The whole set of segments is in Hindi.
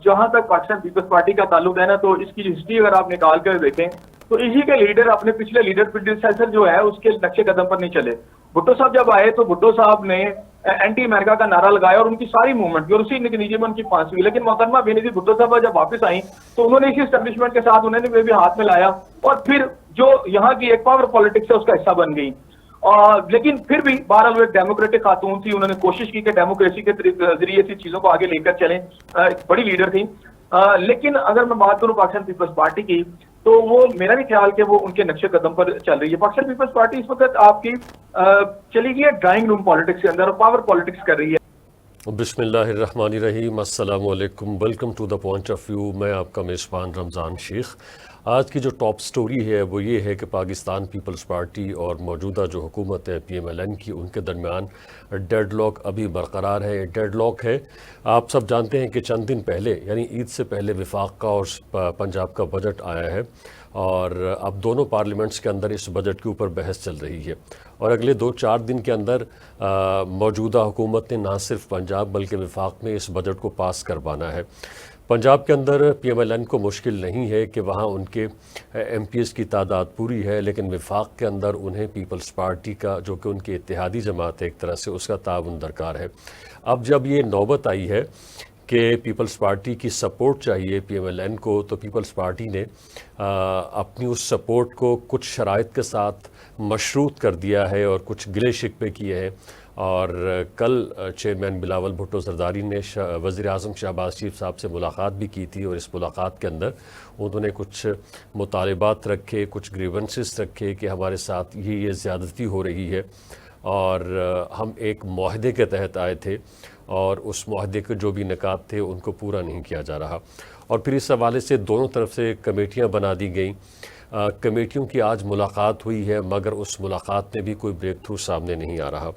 जहां तक पाकिस्तान पीपल्स पार्टी का ताल्लुक है ना, तो इसकी हिस्ट्री अगर आप निकाल कर देखें तो इसी के लीडर अपने पिछले लीडर प्रेडिसेसर जो है उसके नक्शे कदम पर नहीं चले। भुट्टो साहब जब आए तो भुट्टो साहब ने एंटी अमेरिका का नारा लगाया और उनकी सारी मूवमेंट और उसी नतीजे में उनकी फांसी हुई। लेकिन मोहतरमा बेनजीर भुट्टो साहब जब वापस आई तो उन्होंने इसी एस्टेब्लिशमेंट के साथ उन्होंने भी हाथ में लाया और फिर जो यहाँ की एक पावर पॉलिटिक्स है उसका हिस्सा बन गई। लेकिन फिर भी बहरहाल वो एक डेमोक्रेटिक खातून थी, उन्होंने कोशिश की कि डेमोक्रेसी के जरिए से चीजों को आगे लेकर चलें, बड़ी लीडर थी। लेकिन अगर मैं बात करूं पाकिस्तान पीपल्स पार्टी की तो वो मेरा भी ख्याल कि वो उनके नक्शे कदम पर चल रही है। पाकिस्तान पीपल्स पार्टी इस वक्त आपकी चली गई है ड्राइंग रूम पॉलिटिक्स के अंदर और पावर पॉलिटिक्स कर रही है। बिस्मिल्लाहिर्रहमानिर्रहीम, अस्सलाम वालेकुम, welcome to the point of view. मैं आपका मेज़बान रमज़ान शेख। आज की जो टॉप स्टोरी है वो ये है कि पाकिस्तान पीपल्स पार्टी और मौजूदा जो हुकूमत है PMLN की, उनके दरमियान डेडलॉक अभी बरकरार है। डेडलॉक है, आप सब जानते हैं कि चंद दिन पहले यानी ईद से पहले वफाक का और पंजाब का बजट आया है और अब दोनों पार्लियामेंट्स के अंदर इस बजट के ऊपर बहस चल रही है और अगले 2-4 दिन के अंदर मौजूदा हुकूमत ने ना सिर्फ पंजाब बल्कि वफाक में इस बजट को पास करवाना है। पंजाब के अंदर PMLN को मुश्किल नहीं है कि वहाँ उनके MPs की तादाद पूरी है, लेकिन वफाक के अंदर उन्हें पीपल्स पार्टी का जो कि उनकी इत्तेहादी जमात है एक तरह से, उसका ताउन दरकार है। अब जब ये नौबत आई है कि पीपल्स पार्टी की सपोर्ट चाहिए PMLN को, तो पीपल्स पार्टी ने अपनी उस सपोर्ट को कुछ शराइत के साथ मशरूत कर दिया है और कुछ गिले शिकवे किए हैं। और कल चेयरमैन बिलावल भुट्टो ज़रदारी ने वज़ीर आज़म शहबाज शरीफ साहब से मुलाकात भी की थी और इस मुलाकात के अंदर उन्होंने कुछ मुतालबात रखे, कुछ ग्रीवेंसेस रखे कि हमारे साथ ये ज़्यादती हो रही है और हम एक मुआहदे के तहत आए थे और उस मुआहदे के जो भी निकात थे उनको पूरा नहीं किया जा रहा। और फिर इस हवाले से दोनों तरफ से कमेटियाँ बना दी गई। कमेटियों की आज मुलाकात हुई है मगर उस मुलाकात में भी कोई ब्रेक थ्रू सामने नहीं आ रहा।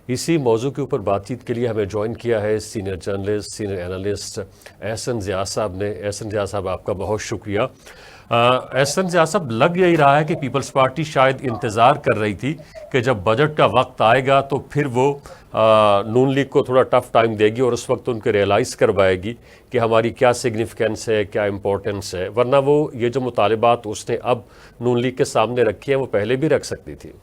इसी मौजू के ऊपर बातचीत के लिए हमें ज्वाइन किया है senior journalist, senior analyst Ehsan Zia साहब ने। एहसन ज़िया साहब, आपका बहुत शुक्रिया। एहसन ज़िया साहब, लग यही रहा है कि पीपल्स पार्टी शायद इंतज़ार कर रही थी कि जब बजट का वक्त आएगा तो फिर वो नून लीग को थोड़ा टफ टाइम देगी और उस वक्त उनको रियलाइज़ करवाएगी कि हमारी क्या सिग्निफिकेंस है, क्या इम्पोर्टेंस है। वरना वो ये जो मुतालबात उसने अब नून लीग के सामने रखे हैं वो पहले भी रख सकती थी।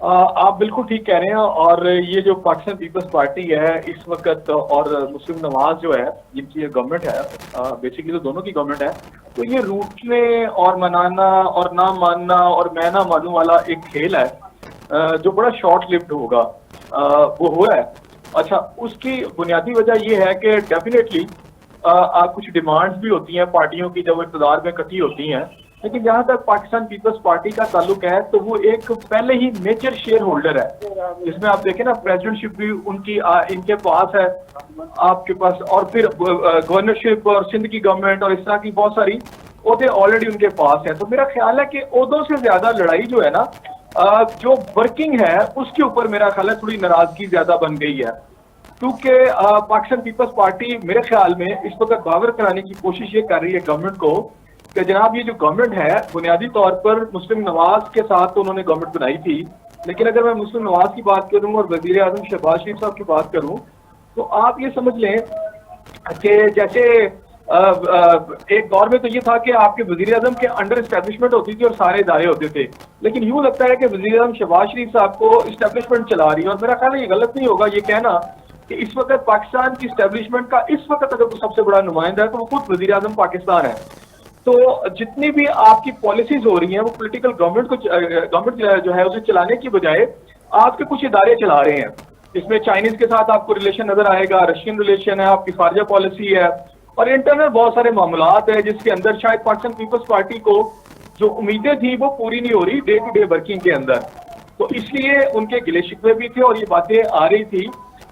आप बिल्कुल ठीक कह रहे हैं। और ये जो पाकिस्तान पीपल्स पार्टी है इस वक्त और मुस्लिम नवाज जो है जिनकी ये गवर्नमेंट है, बेसिकली तो दोनों की गवर्नमेंट है, तो ये रूठने और मनाना और ना मानना और मैं ना मानूं वाला एक खेल है जो बड़ा शॉर्ट लिव्ड होगा, वो हो रहा है। अच्छा, उसकी बुनियादी वजह ये है कि डेफिनेटली कुछ डिमांड्स भी होती हैं पार्टियों की जब इक़्तिदार में इकट्ठी होती हैं, लेकिन जहां तक पाकिस्तान पीपल्स पार्टी का ताल्लुक है तो वो एक पहले ही मेजर शेयर होल्डर है। जिसमें आप देखें ना, प्रेसिडेंटशिप भी उनकी इनके पास है आपके पास, और फिर गवर्नरशिप और सिंध की गवर्नमेंट और इस तरह की बहुत सारी ओहदे ऑलरेडी उनके पास है। तो मेरा ख्याल है कि ओहदों से ज्यादा लड़ाई जो है ना, जो वर्किंग है उसके ऊपर मेरा ख्याल है थोड़ी नाराजगी ज्यादा बन गई है। क्योंकि पाकिस्तान पीपल्स पार्टी मेरे ख्याल में इस वक्त बावर कराने की कोशिश ये कर रही है गवर्नमेंट को कि जनाब ये जो गवर्नमेंट है बुनियादी तौर पर मुस्लिम नवाज के साथ तो उन्होंने गवर्नमेंट बनाई थी, लेकिन अगर मैं मुस्लिम नवाज की बात करूं और वजीर आजम शहबाज शरीफ साहब की बात करूं तो आप ये समझ लें कि जैसे एक दौर में तो ये था कि आपके वजीर आजम के अंडर एस्टेब्लिशमेंट होती थी और सारे इदारे होते थे, लेकिन यूं लगता है कि वजीर आजम शहबाज शरीफ साहब को एस्टेब्लिशमेंट चला रही है। और मेरा ख्याल है ये गलत नहीं होगा ये कहना कि इस वक्त पाकिस्तान की एस्टेब्लिशमेंट का इस वक्त अगर तो सबसे बड़ा नुमाइंदा है तो वो खुद वजीर आजम पाकिस्तान है। तो जितनी भी आपकी पॉलिसीज हो रही हैं वो पॉलिटिकल गवर्नमेंट जो है उसे चलाने की बजाय आपके कुछ इदारे चला रहे हैं। इसमें चाइनीज के साथ आपको रिलेशन नजर आएगा, रशियन रिलेशन है, आपकी खारजा पॉलिसी है और इंटरनल बहुत सारे मामलात है जिसके अंदर शायद पाकिस्तान पीपल्स पार्टी को जो उम्मीदें थी वो पूरी नहीं हो रही डे टू डे वर्किंग के अंदर। तो इसलिए उनके गिले शिकवे भी थे और ये बातें आ रही थी।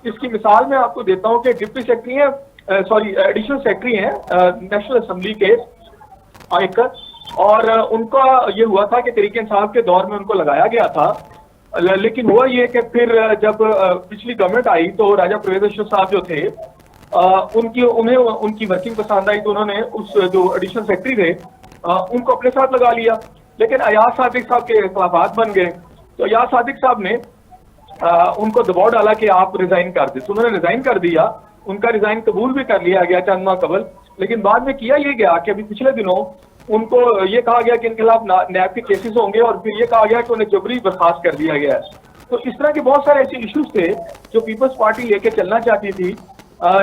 इसकी मिसाल मैं आपको देता हूँ कि डिप्टी सेक्रेटरी है, एडिशनल सेक्रेटरी हैं नेशनल असेंबली के आयकर, और उनका ये हुआ था कि तहरीक इंसाफ के दौर में उनको लगाया गया था, लेकिन हुआ ये कि फिर जब पिछली गवर्नमेंट आई तो राजा परवेज अशरफ साहब जो थे उन्हें उनकी वर्किंग पसंद आई तो उन्होंने उस जो एडिशनल सेक्रेटरी थे उनको अपने साथ लगा लिया। लेकिन अयाज सादिक साहब के खिलाफात बन गए तो अयाज सादिक साहब ने उनको दबाव डाला कि आप रिजाइन कर दे, तो उन्होंने रिजाइन कर दिया। उनका रिजाइन कबूल भी कर लिया गया चंद माह कबल, लेकिन बाद में किया ये गया कि अभी पिछले दिनों उनको ये कहा गया कि इनके खिलाफ नैब के केसेस होंगे और फिर ये कहा गया कि उन्हें जबरी बर्खास्त कर दिया गया है। तो इस तरह के बहुत सारे ऐसे इश्यूज थे जो पीपल्स पार्टी लेके चलना चाहती थी,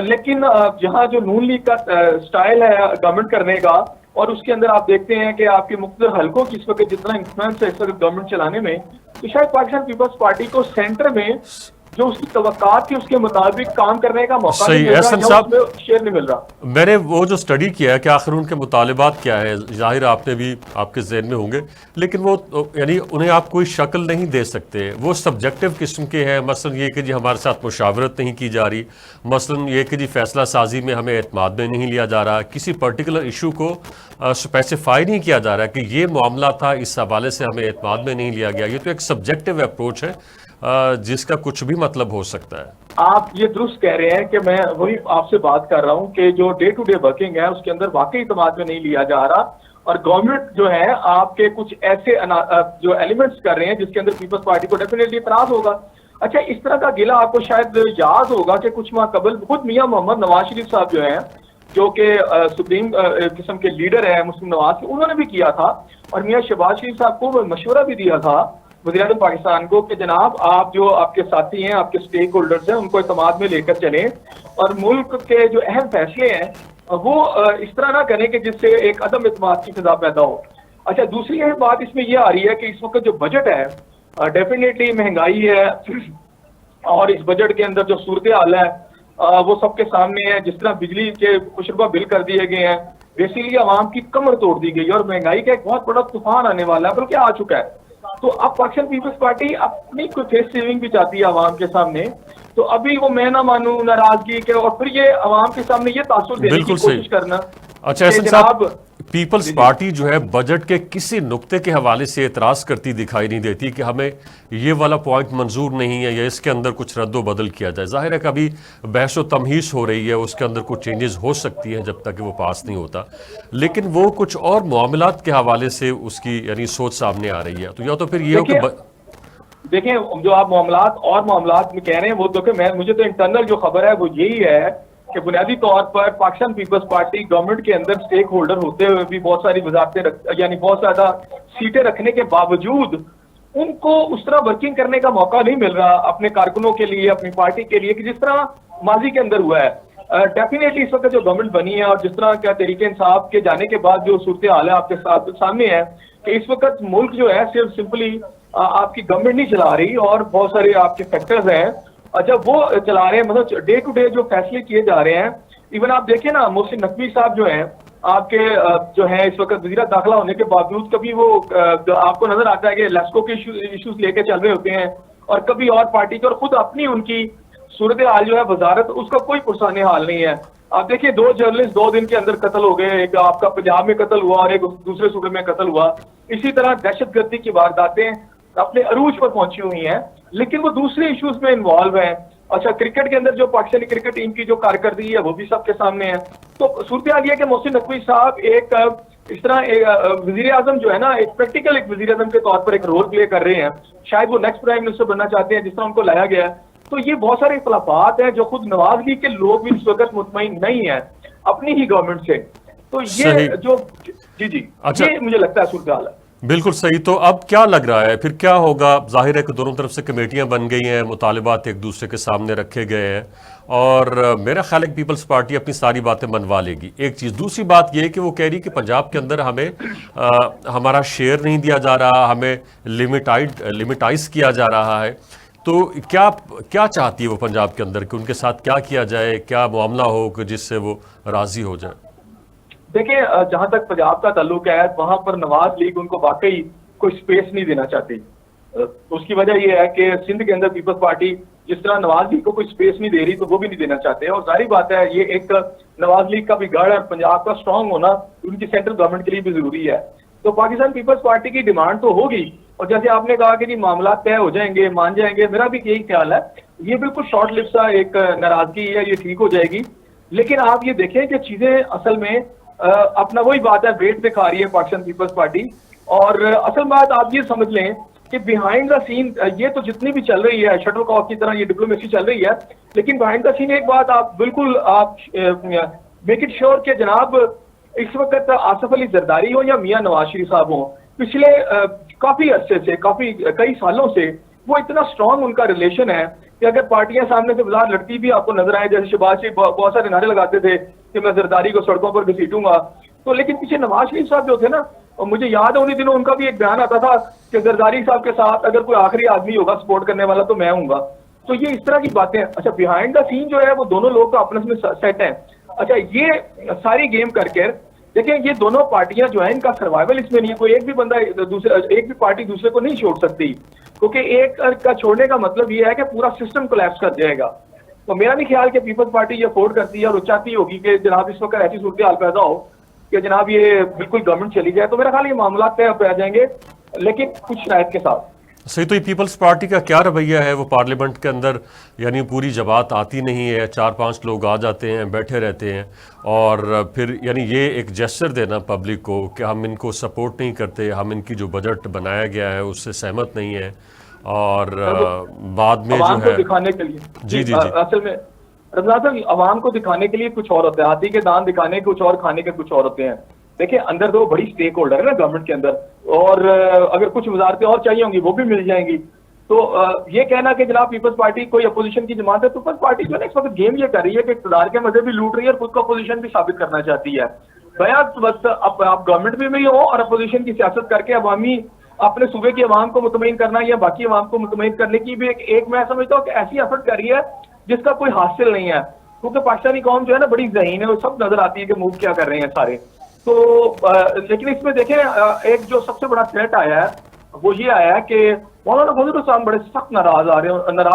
लेकिन जहां जो नून लीग का स्टाइल है गवर्नमेंट करने का, और उसके अंदर आप देखते हैं कि आपके मुख्तलिफ हलकों की इस वक्त जितना इन्फ्लुएंस है इस वक्त गवर्नमेंट चलाने में, तो शायद पाकिस्तान पीपल्स पार्टी को सेंटर में जो उसकी तवक्कात थी उसके मुताबिक काम करने का मौका नहीं मिल रहा, या उसमें शेयर नहीं मिल रहा। मैंने वो जो स्टडी किया है कि आखिर उनके मुतालिबात क्या है, जाहिर आपने भी आपके जहन में होंगे, लेकिन वो यानी उन्हें आप कोई शक्ल नहीं दे सकते, वो सब्जेक्टिव किस्म के हैं। मसलन ये कि जी हमारे साथ मुशावरत नहीं की जा रही, मसलन ये कि जी फैसला साजी में हमें एतमाद में नहीं लिया जा रहा, किसी पर्टिकुलर इशू को स्पेसिफाई नहीं किया जा रहा कि ये मामला था, इस हवाले से हमें एतमाद में नहीं लिया गया। ये तो एक सब्जेक्टिव अप्रोच है जिसका कुछ भी मतलब हो सकता है। आप ये दुरुस्त कह रहे हैं कि मैं वही आपसे बात कर रहा हूं कि जो डे टू डे वर्किंग है उसके अंदर वाकई इत्मीनान में नहीं लिया जा रहा, और गवर्नमेंट जो है आपके कुछ ऐसे जो एलिमेंट्स कर रहे हैं जिसके अंदर पीपल्स पार्टी को डेफिनेटली इतराज होगा। अच्छा, इस तरह का गिला आपको शायद याद होगा कि कुछ माह कबल खुद मियां मोहम्मद नवाज शरीफ साहब जो हैं, जो कि सुप्रीम किस्म के लीडर है मुस्लिम नवाज के, उन्होंने भी किया था, और मियां शहबाज शरीफ साहब को मशवरा भी दिया था वज़ीर-ए-आज़म पाकिस्तान को कि जनाब आप जो आपके साथी हैं, आपके स्टेक होल्डर्स हैं, उनको इत्मीनान में लेकर चलें और मुल्क के जो अहम फैसले हैं वो इस तरह ना करें कि जिससे एक अदम इत्मीनान की फिजा पैदा हो। अच्छा, दूसरी अहम बात इसमें यह आ रही है कि इस वक्त जो बजट है डेफिनेटली महंगाई है, और इस बजट के अंदर जो सूरत हाल है वो सबके सामने है। जिस तरह बिजली के कुशरबा बिल कर दिए गए हैं, बेसिकली आवाम की कमर तोड़ दी गई, और महंगाई का एक बहुत बड़ा तूफान आने वाला है, बल्कि आ चुका है। तो अब पाकिस्तान पीपल्स पार्टी अपनी कोई फेस सेविंग भी चाहती है आवाम के सामने, तो अभी वो मैं ना मानू नाराजगी के, और फिर ये आवाम के सामने ये तासुर देने की कोशिश करना। अच्छा एहसन साहब, पीपल्स पार्टी जो है बजट के किसी नुक्ते के हवाले से एतराज़ करती दिखाई नहीं देती कि हमें ये वाला पॉइंट मंजूर नहीं है या इसके अंदर कुछ रद्द बदल किया जाए। जाहिर है कभी बहस व तमहीस हो रही है, उसके अंदर कुछ चेंजेस हो सकती हैं जब तक कि वो पास नहीं होता, लेकिन वो कुछ और मामलात के हवाले से उसकी यानी सोच सामने आ रही है। तो या तो फिर ये हो कि देखें, जो आप मामलात में कह रहे हैं वो देखिए, मुझे तो इंटरनल जो खबर है वो यही है कि बुनियादी तौर पर पाकिस्तान पीपल्स पार्टी गवर्नमेंट के अंदर स्टेक होल्डर होते हुए भी बहुत सारी वजारतें यानी बहुत ज्यादा सीटें रखने के बावजूद उनको उस तरह वर्किंग करने का मौका नहीं मिल रहा अपने कारकुनों के लिए, अपनी पार्टी के लिए, कि जिस तरह माजी के अंदर हुआ है। डेफिनेटली इस वक्त जो गवर्नमेंट बनी है और जिस तरह का तरीके इंसाफ के जाने के बाद जो सूरत हाल है आपके सामने है कि इस वक्त मुल्क जो है सिर्फ सिंपली आपकी गवर्नमेंट नहीं चला रही, और बहुत सारे आपके फैक्टर्स हैं जब वो चला रहे हैं, मतलब डे टू डे जो फैसले किए जा रहे हैं। इवन आप देखें ना, मोहसिन नकवी साहब जो हैं आपके जो है इस वक्त वज़ीर दाखिला होने के बावजूद कभी वो आपको नजर आता है कि लेस्को के इश्यूज लेके चल रहे होते हैं, और कभी और पार्टी के, और खुद अपनी उनकी सूरत हाल जो है वजारत, उसका कोई पुरसाने हाल नहीं है। आप देखिए 2 जर्नलिस्ट 2 दिन के अंदर कत्ल हो गए, एक आपका पंजाब में कत्ल हुआ और एक दूसरे सूबे में कत्ल हुआ। इसी तरह दहशतगर्दी की वारदातें अपने अरूज पर पहुंची हुई हैं, लेकिन वो दूसरे इश्यूज में इन्वॉल्व हैं। अच्छा, क्रिकेट के अंदर जो पाकिस्तानी क्रिकेट टीम की जो कारकर्दगी है वो भी सबके सामने है। तो सूरत हाल ये कि मोहसिन नकवी साहब एक इस तरह वजीर आजम जो है ना, एक प्रैक्टिकल एक वजीर आजम के तौर पर एक रोल प्ले कर रहे हैं। शायद वो नेक्स्ट प्राइम मिनिस्टर बनना चाहते हैं जिस तरह उनको लाया गया है। तो ये बहुत सारे इख्तलाफात हैं जो खुद नवाज लीग के लोग भी इस वक्त मुतमईन नहीं है अपनी ही गवर्नमेंट से। तो ये जो जी अच्छा, ये मुझे लगता है सूरत हाल है। बिल्कुल सही। तो अब क्या लग रहा है फिर क्या होगा? जाहिर है कि दोनों तरफ से कमेटियां बन गई हैं, मुतालिबात एक दूसरे के सामने रखे गए हैं, और मेरा ख्याल है कि पीपल्स पार्टी अपनी सारी बातें मनवा लेगी। एक चीज़, दूसरी बात यह है कि वो कह रही है कि पंजाब के अंदर हमें हमारा शेयर नहीं दिया जा रहा, हमें लिमिटाइज किया जा रहा है। तो क्या चाहती है वो पंजाब के अंदर कि उनके साथ क्या किया जाए, क्या मामला हो कि जिससे वो राजी हो जाए? देखिए, जहां तक पंजाब का ताल्लुक है वहां पर नवाज लीग उनको वाकई कोई स्पेस नहीं देना चाहती। उसकी वजह यह है कि सिंध के अंदर पीपल्स पार्टी जिस तरह नवाज लीग को कोई स्पेस नहीं दे रही, तो वो भी नहीं देना चाहते। और जाहिर बात है ये एक नवाज लीग का भी गढ़ और पंजाब का स्ट्रांग होना उनकी सेंट्रल गवर्नमेंट के लिए भी जरूरी है। तो पाकिस्तान पीपल्स पार्टी की डिमांड तो होगी, और जैसे आपने कहा कि जी मामला तय हो जाएंगे, मान जाएंगे, मेरा भी यही ख्याल है। ये बिल्कुल शॉर्ट लिव सा एक नाराजगी है, ये ठीक हो जाएगी। लेकिन आप ये देखें कि चीजें असल में अपना वही बात है, वेट दिखा रही है पाकिस्तान पीपल्स पार्टी। और असल बात आप ये समझ लें कि बिहाइंड द सीन ये तो जितनी भी चल रही है शटल कॉक की तरह ये डिप्लोमेसी चल रही है, लेकिन बिहाइंड द सीन एक बात आप बिल्कुल आप मेक इट श्योर कि जनाब इस वक्त आसिफ अली जरदारी हो या मियां नवाज शरीफ साहब हो, पिछले काफी अरसे से कई सालों से वो इतना स्ट्रांग उनका रिलेशन है कि अगर पार्टियां सामने से बाजार लड़ती भी आपको नजर आए, जैसे शहबाज शरीफ बहुत सारे नारे लगाते थे कि मैं जरदारी को सड़कों पर घसीटूंगा, तो लेकिन पीछे नवाज शरीफ साहब जो थे ना, और मुझे याद है उन्हीं दिनों उनका भी एक बयान आता था कि जरदारी साहब के साथ अगर कोई आखिरी आदमी होगा सपोर्ट करने वाला तो मैं हूंगा। तो ये इस तरह की बातें। अच्छा, बिहाइंड द सीन जो है वो दोनों लोग तो आपस में सेट हैं। अच्छा, ये सारी गेम करके देखिए, ये दोनों पार्टियां जो है इनका सर्वाइवल इसमें नहीं है। कोई एक भी बंदा एक भी पार्टी दूसरे को नहीं छोड़ सकती, क्योंकि एक का छोड़ने का मतलब ये है कि पूरा सिस्टम कोलैप्स कर जाएगा। तो मेरा नहीं ख्याल कि पीपल्स पार्टी ये अफोर्ड करती है और वो चाहती होगी कि जनाब इस वक्त ऐसी सूरत हाल पैदा हो कि जनाब ये बिल्कुल गवर्नमेंट चली जाए। तो मेरा ख्याल ये मामला तय आ जाएंगे, लेकिन कुछ शरायत के साथ। सही। तो ये पीपल्स पार्टी का क्या रवैया है? वो पार्लियामेंट के अंदर यानी पूरी जमात आती नहीं है, 4-5 लोग आ जाते हैं, बैठे रहते हैं, और फिर यानी ये एक जेस्चर देना पब्लिक को कि हम इनको सपोर्ट नहीं करते, हम इनकी जो बजट बनाया गया है उससे सहमत नहीं है, और बाद में जो है दिखाने के लिए जी असल में रमजान साहब अवाम को दिखाने के लिए कुछ और होते हैं, हाथी के दांत दिखाने कुछ और, खाने के कुछ और होते हैं। देखिए, अंदर तो बड़ी स्टेक होल्डर है ना गवर्नमेंट के अंदर, और अगर कुछ वजारतें और चाहिए होंगी वो भी मिल जाएंगी। तो ये कहना कि जनाब पीपल्स पार्टी कोई अपोजिशन की जमात है, पीपल्स पार्टी जो है इस वक्त गेम ये कर रही है कि इक़्तिदार के मजे भी लूट रही है और खुद को अपोजिशन भी साबित करना चाहती है। भैया वक्त आप गवर्नमेंट में भी हो और अपोजिशन की सियासत करके अवामी अपने सूबे की अवाम को मुतमईन करना या बाकी अवाम को मुतमईन करने की भी एक मैं समझता हूँ कि ऐसी एफर्ट कर रही है जिसका कोई हासिल नहीं है, क्योंकि पाकिस्तानी कौम जो है ना बड़ी ज़हीन है, वो सब नजर आती है कि मूव क्या कर रहे हैं सारे। तो लेकिन इसमें देखें एक जो सबसे बड़ा थ्रेट आया है वो ये आया है कि मौलाना फजल साहब बड़े सख्त नाराज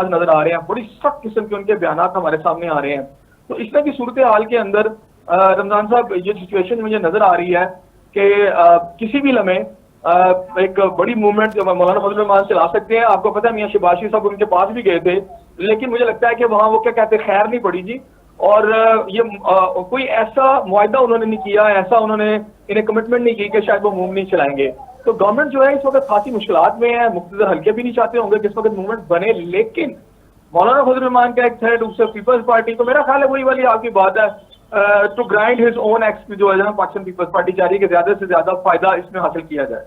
नजर आ रहे हैं, बड़ी सख्त किस्म के उनके बयान हमारे सामने आ रहे हैं। तो इस तरह की सूरत हाल के अंदर रमजान साहब ये सिचुएशन मुझे नजर आ रही है कि किसी भी लम्हे एक बड़ी मूवमेंट मौलाना फजल रहमान चला सकते हैं। आपको पता है मियां शहबाज शरीफ साहब उनके पास भी गए थे, लेकिन मुझे लगता है कि वहां वो क्या कहते हैं खैर नहीं पड़ी जी, और ये कोई ऐसा मुआहदा उन्होंने नहीं किया, ऐसा उन्होंने इन्हें कमिटमेंट नहीं की कि शायद वो मूव नहीं चलाएंगे। तो गवर्नमेंट जो है इस वक्त खासी मुश्किलात में है, मुख्तदर हल्के भी नहीं चाहते होंगे कि इस वक्त मूवमेंट बने, लेकिन मौलाना फजल रहमान का एक थ्रेड उससे पीपल्स पार्टी, तो मेरा ख्याल है वही वाली आपकी बात है to grind his own axe जो है पाकिस्तान पीपल्स पार्टी चाह रही है कि ज्यादा से ज्यादा फायदा इसमें हासिल किया जाए।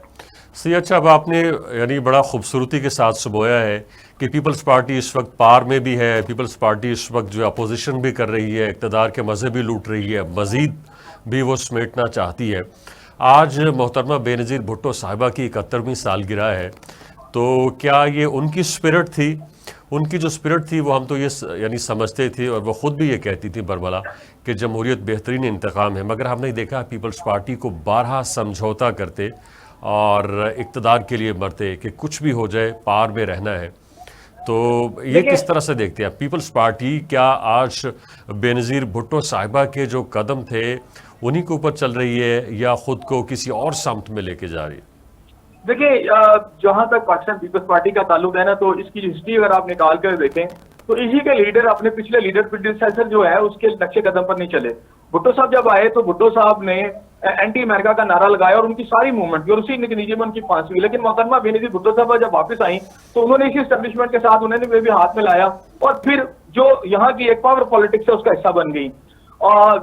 सही। अच्छा, अब आपने यानी बड़ा खूबसूरती के साथ सुबोया है कि पीपल्स पार्टी इस वक्त पार में भी है, पीपल्स पार्टी इस वक्त जो अपोजिशन भी कर रही है, इक़्तिदार के मज़े भी लूट रही है, मज़ीद भी वो समेटना चाहती है। आज मोहतरमा बेनज़ीर भुट्टो साहिबा की 71वीं सालगिरह है, तो क्या ये उनकी स्पिरिट थी? उनकी जो स्पिरिट थी वो हम तो ये यानी समझते थे, और वो ख़ुद भी ये कहती थी बरमला कि जमहूरियत बेहतरीन इंतकाम है, मगर हमने देखा पीपल्स पार्टी को बारहा समझौता करते और इक़्तिदार के लिए मरते कि कुछ भी हो जाए पार में रहना है। तो ये किस तरह से देखते हैं पीपल्स पार्टी? क्या आज बेनज़ीर भुट्टो साहिबा के जो कदम थे उन्हीं के ऊपर चल रही है या खुद को किसी और समत में लेके जा रही है? देखिए, जहां तक पाकिस्तान पीपल्स पार्टी का ताल्लुक है ना, तो इसकी हिस्ट्री अगर आप निकाल कर देखें तो इसी के लीडर अपने पिछले लीडर प्रेडिसेसर जो है उसके नक्शे कदम पर नहीं चले। भुट्टो साहब जब आए तो भुट्टो साहब ने एंटी अमेरिका का नारा लगाया और उनकी सारी मूवमेंट की और उसी नतीजे में उनकी फांसी हुई। लेकिन मोहतरमा बेनज़ीर भुट्टो साहब जब वापस आई तो उन्होंने इसी एस्टेब्लिशमेंट के साथ उन्होंने भी हाथ मिलाया और फिर जो यहाँ की एक पावर पॉलिटिक्स है उसका हिस्सा बन गई।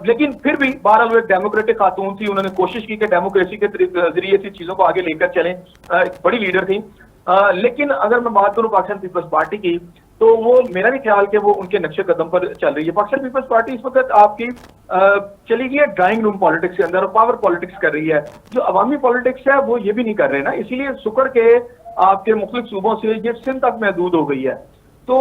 लेकिन फिर भी बहरहाल वो एक डेमोक्रेटिक खातून थी, उन्होंने कोशिश की कि डेमोक्रेसी के जरिए से चीजों को आगे लेकर चलें, एक बड़ी लीडर थी। लेकिन अगर मैं बात करूं पाकिस्तान पीपल्स पार्टी की, तो वो मेरा भी ख्याल कि वो उनके नक्शे कदम पर चल रही है। पाकिस्तान पीपल्स पार्टी इस वक्त आपकी चली गई है ड्राइंग रूम पॉलिटिक्स के अंदर और पावर पॉलिटिक्स कर रही है। जो अवामी पॉलिटिक्स है वो ये भी नहीं कर रहे ना, इसीलिए सुकर के आपके मुख्तलिफ सूबों से ये सिंध तक महदूद हो गई है। तो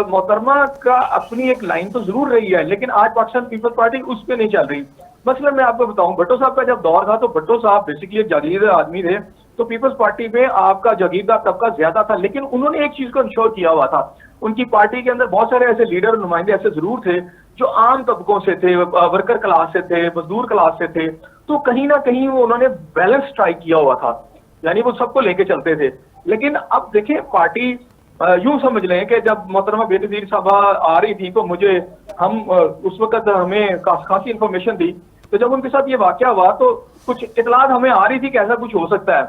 मोहतरमा का अपनी एक लाइन तो जरूर रही है, लेकिन आज पाकिस्तान पीपल्स पार्टी उस पर नहीं चल रही। मसलन मैं आपको बताऊं, भट्टो साहब का जब दौर था तो भट्टो साहब बेसिकली एक जागीरदार आदमी थे, तो पीपल्स पार्टी में आपका जागीरदार तबका ज्यादा था, लेकिन उन्होंने एक चीज को इंश्योर किया हुआ था, उनकी पार्टी के अंदर बहुत सारे ऐसे लीडर नुमाइंदे ऐसे जरूर थे जो आम तबकों से थे, वर्कर क्लास से थे, मजदूर क्लास से थे, तो कहीं ना कहीं वो उन्होंने बैलेंस स्ट्राइक किया हुआ था, यानी वो सबको लेके चलते थे। लेकिन अब देखें पार्टी यूं समझ लें कि जब मोहतरमा बेनज़ीर साहबा आ रही थी तो हम उस वक्त हमें खासी इंफॉर्मेशन थी, तो जब उनके साथ ये वाकया हुआ तो कुछ इतलात हमें आ रही थी कि ऐसा कुछ हो सकता है।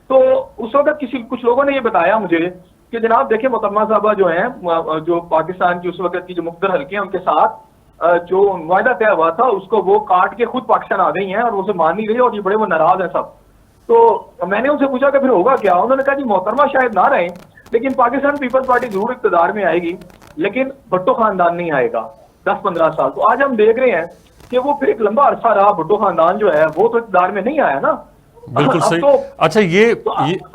तो उस वक्त कुछ लोगों ने ये बताया मुझे कि जनाब देखिए मोहतरमा साहबा जो हैं, जो पाकिस्तान की उस वक्त की जो मुख्तर हल्के हैं उनके साथ जो वायदा तय हुआ था उसको वो काट के खुद पाकिस्तान आ गई हैं और उसे मान नहीं रही और ये बड़े वो नाराज हैं सब। तो मैंने उनसे पूछा कि फिर होगा क्या? उन्होंने कहा जी मोहतरमा शायद ना रहे लेकिन पाकिस्तान पीपल्स पार्टी जरूर इक़्तिदार में आएगी, लेकिन भुट्टो खानदान नहीं आएगा 10-15 साल। तो आज हम देख रहे हैं कि वो फिर एक लंबा अरसा रहा, भुट्टो खानदान जो है वो तो इक़्तिदार में नहीं आया ना। बिल्कुल सही। तो अच्छा,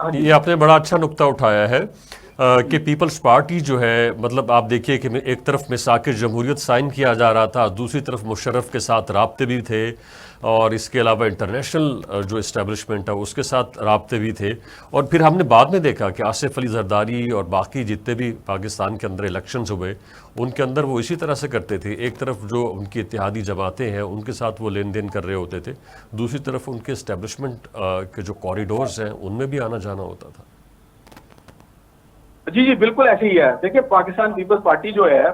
हाँ जी। ये आपने बड़ा अच्छा नुक्ता उठाया है कि पीपल्स पार्टी जो है, मतलब आप देखिए कि एक तरफ मिसाक जमहूरियत साइन किया जा रहा था, दूसरी तरफ मुशर्रफ के साथ राब्ते भी थे और इसके अलावा इंटरनेशनल जो इस्टेब्लिशमेंट है उसके साथ राब्ते भी थे। और फिर हमने बाद में देखा कि आसिफ अली जरदारी और बाकी जितने भी पाकिस्तान के अंदर इलेक्शंस हुए उनके अंदर वो इसी तरह से करते थे। एक तरफ जो उनकी इत्तेहादी जमातें हैं उनके साथ वो लेन देन कर रहे होते थे, दूसरी तरफ उनके इस्टेब्लिशमेंट के जो कॉरिडोर्स हैं उनमें भी आना जाना होता था। जी जी बिल्कुल ऐसे ही है। देखिए पाकिस्तान पीपल्स पार्टी जो है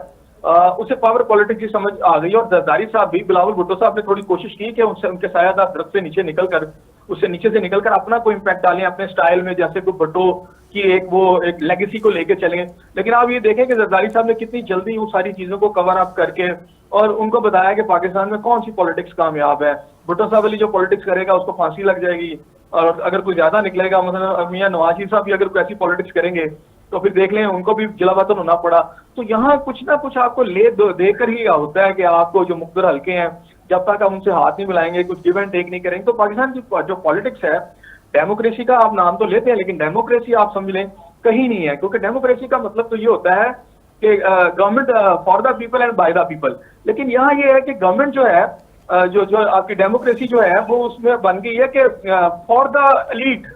उसे पावर पॉलिटिक्स की समझ आ गई और जरदारी साहब भी, बिलावल भुट्टो साहब ने थोड़ी कोशिश की कि उनसे उनके सायादार दरख्त से नीचे निकलकर उससे नीचे से निकलकर अपना कोई इम्पैक्ट डालें अपने स्टाइल में, जैसे कोई भुट्टो की एक लेगेसी को लेके चलें। लेकिन आप ये देखें कि जरदारी साहब ने कितनी जल्दी उन सारी चीजों को कवर अप करके और उनको बताया कि पाकिस्तान में कौन सी पॉलिटिक्स कामयाब है। भुट्टो साहब अली जो पॉलिटिक्स करेगा उसको फांसी लग जाएगी, और अगर कोई ज्यादा निकलेगा, मतलब मियां नवाज शरीफ साहब भी अगर कोई ऐसी पॉलिटिक्स करेंगे तो फिर देख लें उनको भी जिला वतन होना पड़ा। तो यहाँ कुछ ना कुछ आपको देकर ही होता है कि आपको जो मुख्तर हल्के हैं जब तक आप उनसे हाथ नहीं मिलाएंगे, कुछ गिव एंड टेक नहीं करेंगे, तो पाकिस्तान की जो पॉलिटिक्स है, डेमोक्रेसी का आप नाम तो लेते हैं लेकिन डेमोक्रेसी आप समझ लें कहीं नहीं है। क्योंकि डेमोक्रेसी का मतलब तो ये होता है कि government for the people and by the people. लेकिन यहाँ ये है कि गवर्नमेंट जो है जो आपकी डेमोक्रेसी जो है वो उसमें बन गई है कि फॉर द एलीट,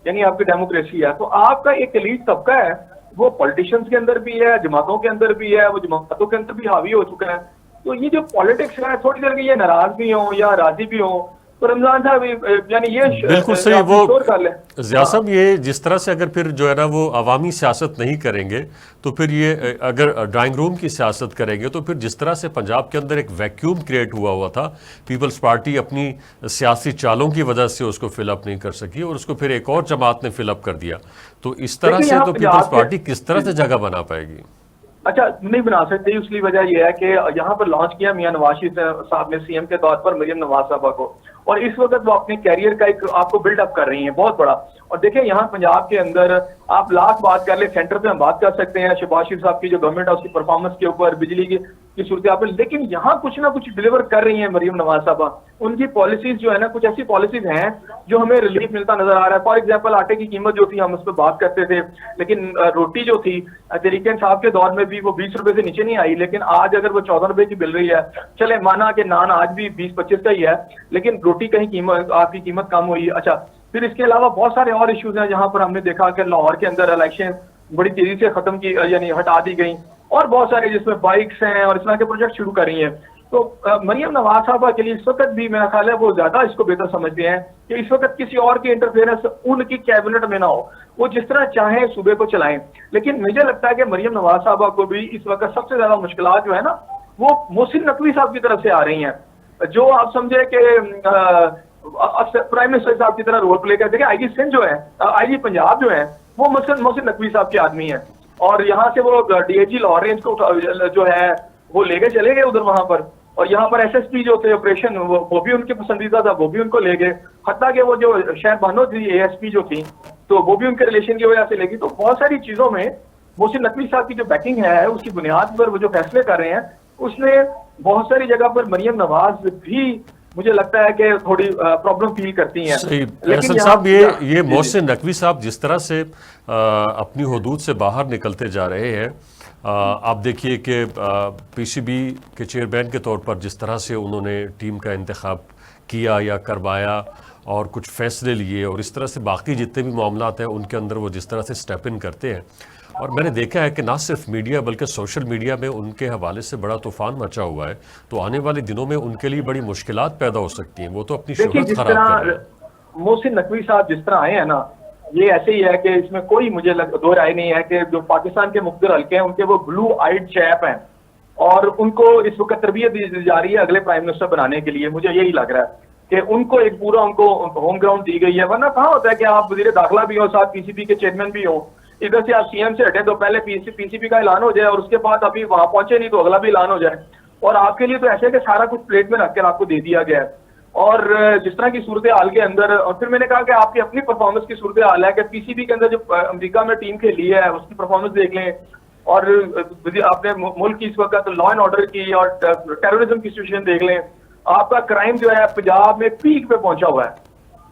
यानी आपकी डेमोक्रेसी है तो आपका एक एलीट तबका है, वो पॉलिटिशियंस के अंदर भी है, जमातों के अंदर भी है, वो जमातों के अंदर भी हावी हो चुका है। तो ये जो पॉलिटिक्स है थोड़ी देर के ये नाराज भी हो या राजी भी हो, तो रमजान साहब यानी ये बिल्कुल सही। वो कर ले ज़िया साहब, ये जिस तरह से अगर फिर जो है ना वो अवामी सियासत नहीं करेंगे तो फिर ये अगर ड्राइंग रूम की सियासत करेंगे तो फिर जिस तरह से पंजाब के अंदर एक वैक्यूम क्रिएट हुआ था, पीपल्स पार्टी अपनी सियासी चालों की वजह से उसको फिलअप नहीं कर सकी और उसको फिर एक और जमात ने फिलअप कर दिया। तो इस तरह से तो पीपल्स पार्टी किस तरह से जगह बना पाएगी? अच्छा, नहीं बना सकती। उसकी वजह यह है कि यहाँ पर लॉन्च किया मियां नवाज शरीफ साहब ने सीएम के तौर पर मरियम नवाज साहबा को, और इस वक्त वो अपने कैरियर का एक आपको बिल्डअप कर रही हैं बहुत बड़ा। और देखिए यहाँ पंजाब के अंदर आप लाख बात कर ले, सेंटर पे हम बात कर सकते हैं शहबाज शरीफ साहब की जो गवर्नमेंट है उसकी परफॉर्मेंस के ऊपर, बिजली की सूरत पर, लेकिन यहाँ कुछ ना कुछ डिलीवर कर रही है मरियम नवाज साहबा। उनकी पॉलिसीज जो है ना, कुछ ऐसी पॉलिसीज हैं जो हमें रिलीफ मिलता नजर आ रहा है। फॉर एग्जाम्पल आटे की कीमत जो थी हम उस पर बात करते थे, लेकिन रोटी जो थी तरीके साहब के दौर में भी वो 20 रुपए से नीचे नहीं आई, लेकिन आज अगर वो 14 रुपए की मिल रही है, चले माना कि नान आज भी 20-25 का ही है, लेकिन रोटी कहीं कीमत आपकी कीमत कम हुई। अच्छा, फिर इसके अलावा बहुत सारे और इश्यूज हैं जहां पर हमने देखा कि लाहौर के अंदर इलेक्शन बड़ी तेजी से खत्म की, यानी हटा दी गई, और बहुत सारे जिसमें बाइक्स हैं और इस तरह के प्रोजेक्ट शुरू कर रही हैं। तो मरियम नवाज साहबा के लिए इस वक्त भी मेरा ख्याल है वो ज्यादा इसको बेहतर समझते हैं कि इस वक्त किसी और की इंटरफेरेंस उनकी कैबिनेट में ना हो, वो जिस तरह चाहे सूबे को चलाएं। लेकिन मुझे लगता है कि मरियम नवाज साहबा को भी इस वक्त सबसे ज्यादा मुश्किलात जो है ना वो मोहसिन नकवी साहब की तरफ से आ रही हैं, जो आप समझे कि प्राइम मिनिस्टर साहब की तरह रोल प्ले करते हैं। आईजी सिंध जो है, आईजी पंजाब जो है, वो मोहसिन नकवी साहब के आदमी है, और यहाँ से वो डीआईजी लाहौर रेंज को जो है वो लेके चले गए उधर वहां पर, और यहाँ पर एसएसपी जो थे ऑपरेशन वो भी उनके पसंदीदा था, वो भी उनको ले गए। हत्ता कि वो जो शहर बानो थी एएसपी जो थी, तो वो भी उनके रिलेशन की वजह से लेगी। तो बहुत सारी चीजों में मोहसिन नकवी साहब की जो बैकिंग है उसकी बुनियाद पर वो जो फैसले कर रहे हैं, उसने बहुत सारी जगह पर मरियम नवाज भी मुझे लगता है कि थोड़ी प्रॉब्लम फील करती हैं। लेकिन साहब ये मोहसिन नकवी साहब जिस तरह से अपनी हुदूद से बाहर निकलते जा रहे हैं, आप देखिए कि पीसीबी के चेयरमैन के तौर पर जिस तरह से उन्होंने टीम का इंतखाब किया या करवाया और कुछ फैसले लिए, और इस तरह से बाकी जितने भी मामलात हैं उनके अंदर वो जिस तरह से स्टेप इन करते हैं, और मैंने देखा है कि ना सिर्फ मीडिया बल्कि सोशल मीडिया में उनके हवाले से बड़ा तूफान मचा हुआ है। तो आने वाले दिनों में उनके लिए बड़ी मुश्किलात पैदा हो सकती हैं, वो तो अपनी शोहरत खराब कर रहे हैं। मोहसिन नकवी साहब जिस तरह आए हैं ना, ये ऐसे ही है कि इसमें कोई मुझे दो राय नहीं है कि जो पाकिस्तान के मुख्तर हल्के हैं उनके वो ब्लू आइड चैप हैं, और उनको इस वक्त तरबियत दी जा रही है अगले प्राइम मिनिस्टर बनाने के लिए, मुझे यही लग रहा है। कि उनको एक पूरा उनको होम ग्राउंड दी गई है। वरना कहाँ होता है कि आप वजीर दाखिला भी हो, साथ पीसीबी के चेयरमैन भी हो, इधर से आप सीएम से हटे तो पहले पीसीबी का ऐलान हो जाए और उसके बाद अभी वहां पहुंचे नहीं तो अगला भी ऐलान हो जाए। और आपके लिए तो ऐसे है कि सारा कुछ प्लेट में रखकर आपको दे दिया गया है। और जिस तरह की सूरत हाल के अंदर, और फिर मैंने कहा कि आपकी अपनी परफॉर्मेंस की सूरत हाल है कि पीसीबी के अंदर जो अमेरिका में टीम खेली है उसकी परफॉर्मेंस देख लें, और अपने मुल्क की इस वक्त लॉ एंड ऑर्डर की और टेररिज्म की सिचुएशन देख लें। आपका क्राइम जो है पंजाब में पीक पे पहुंचा हुआ है,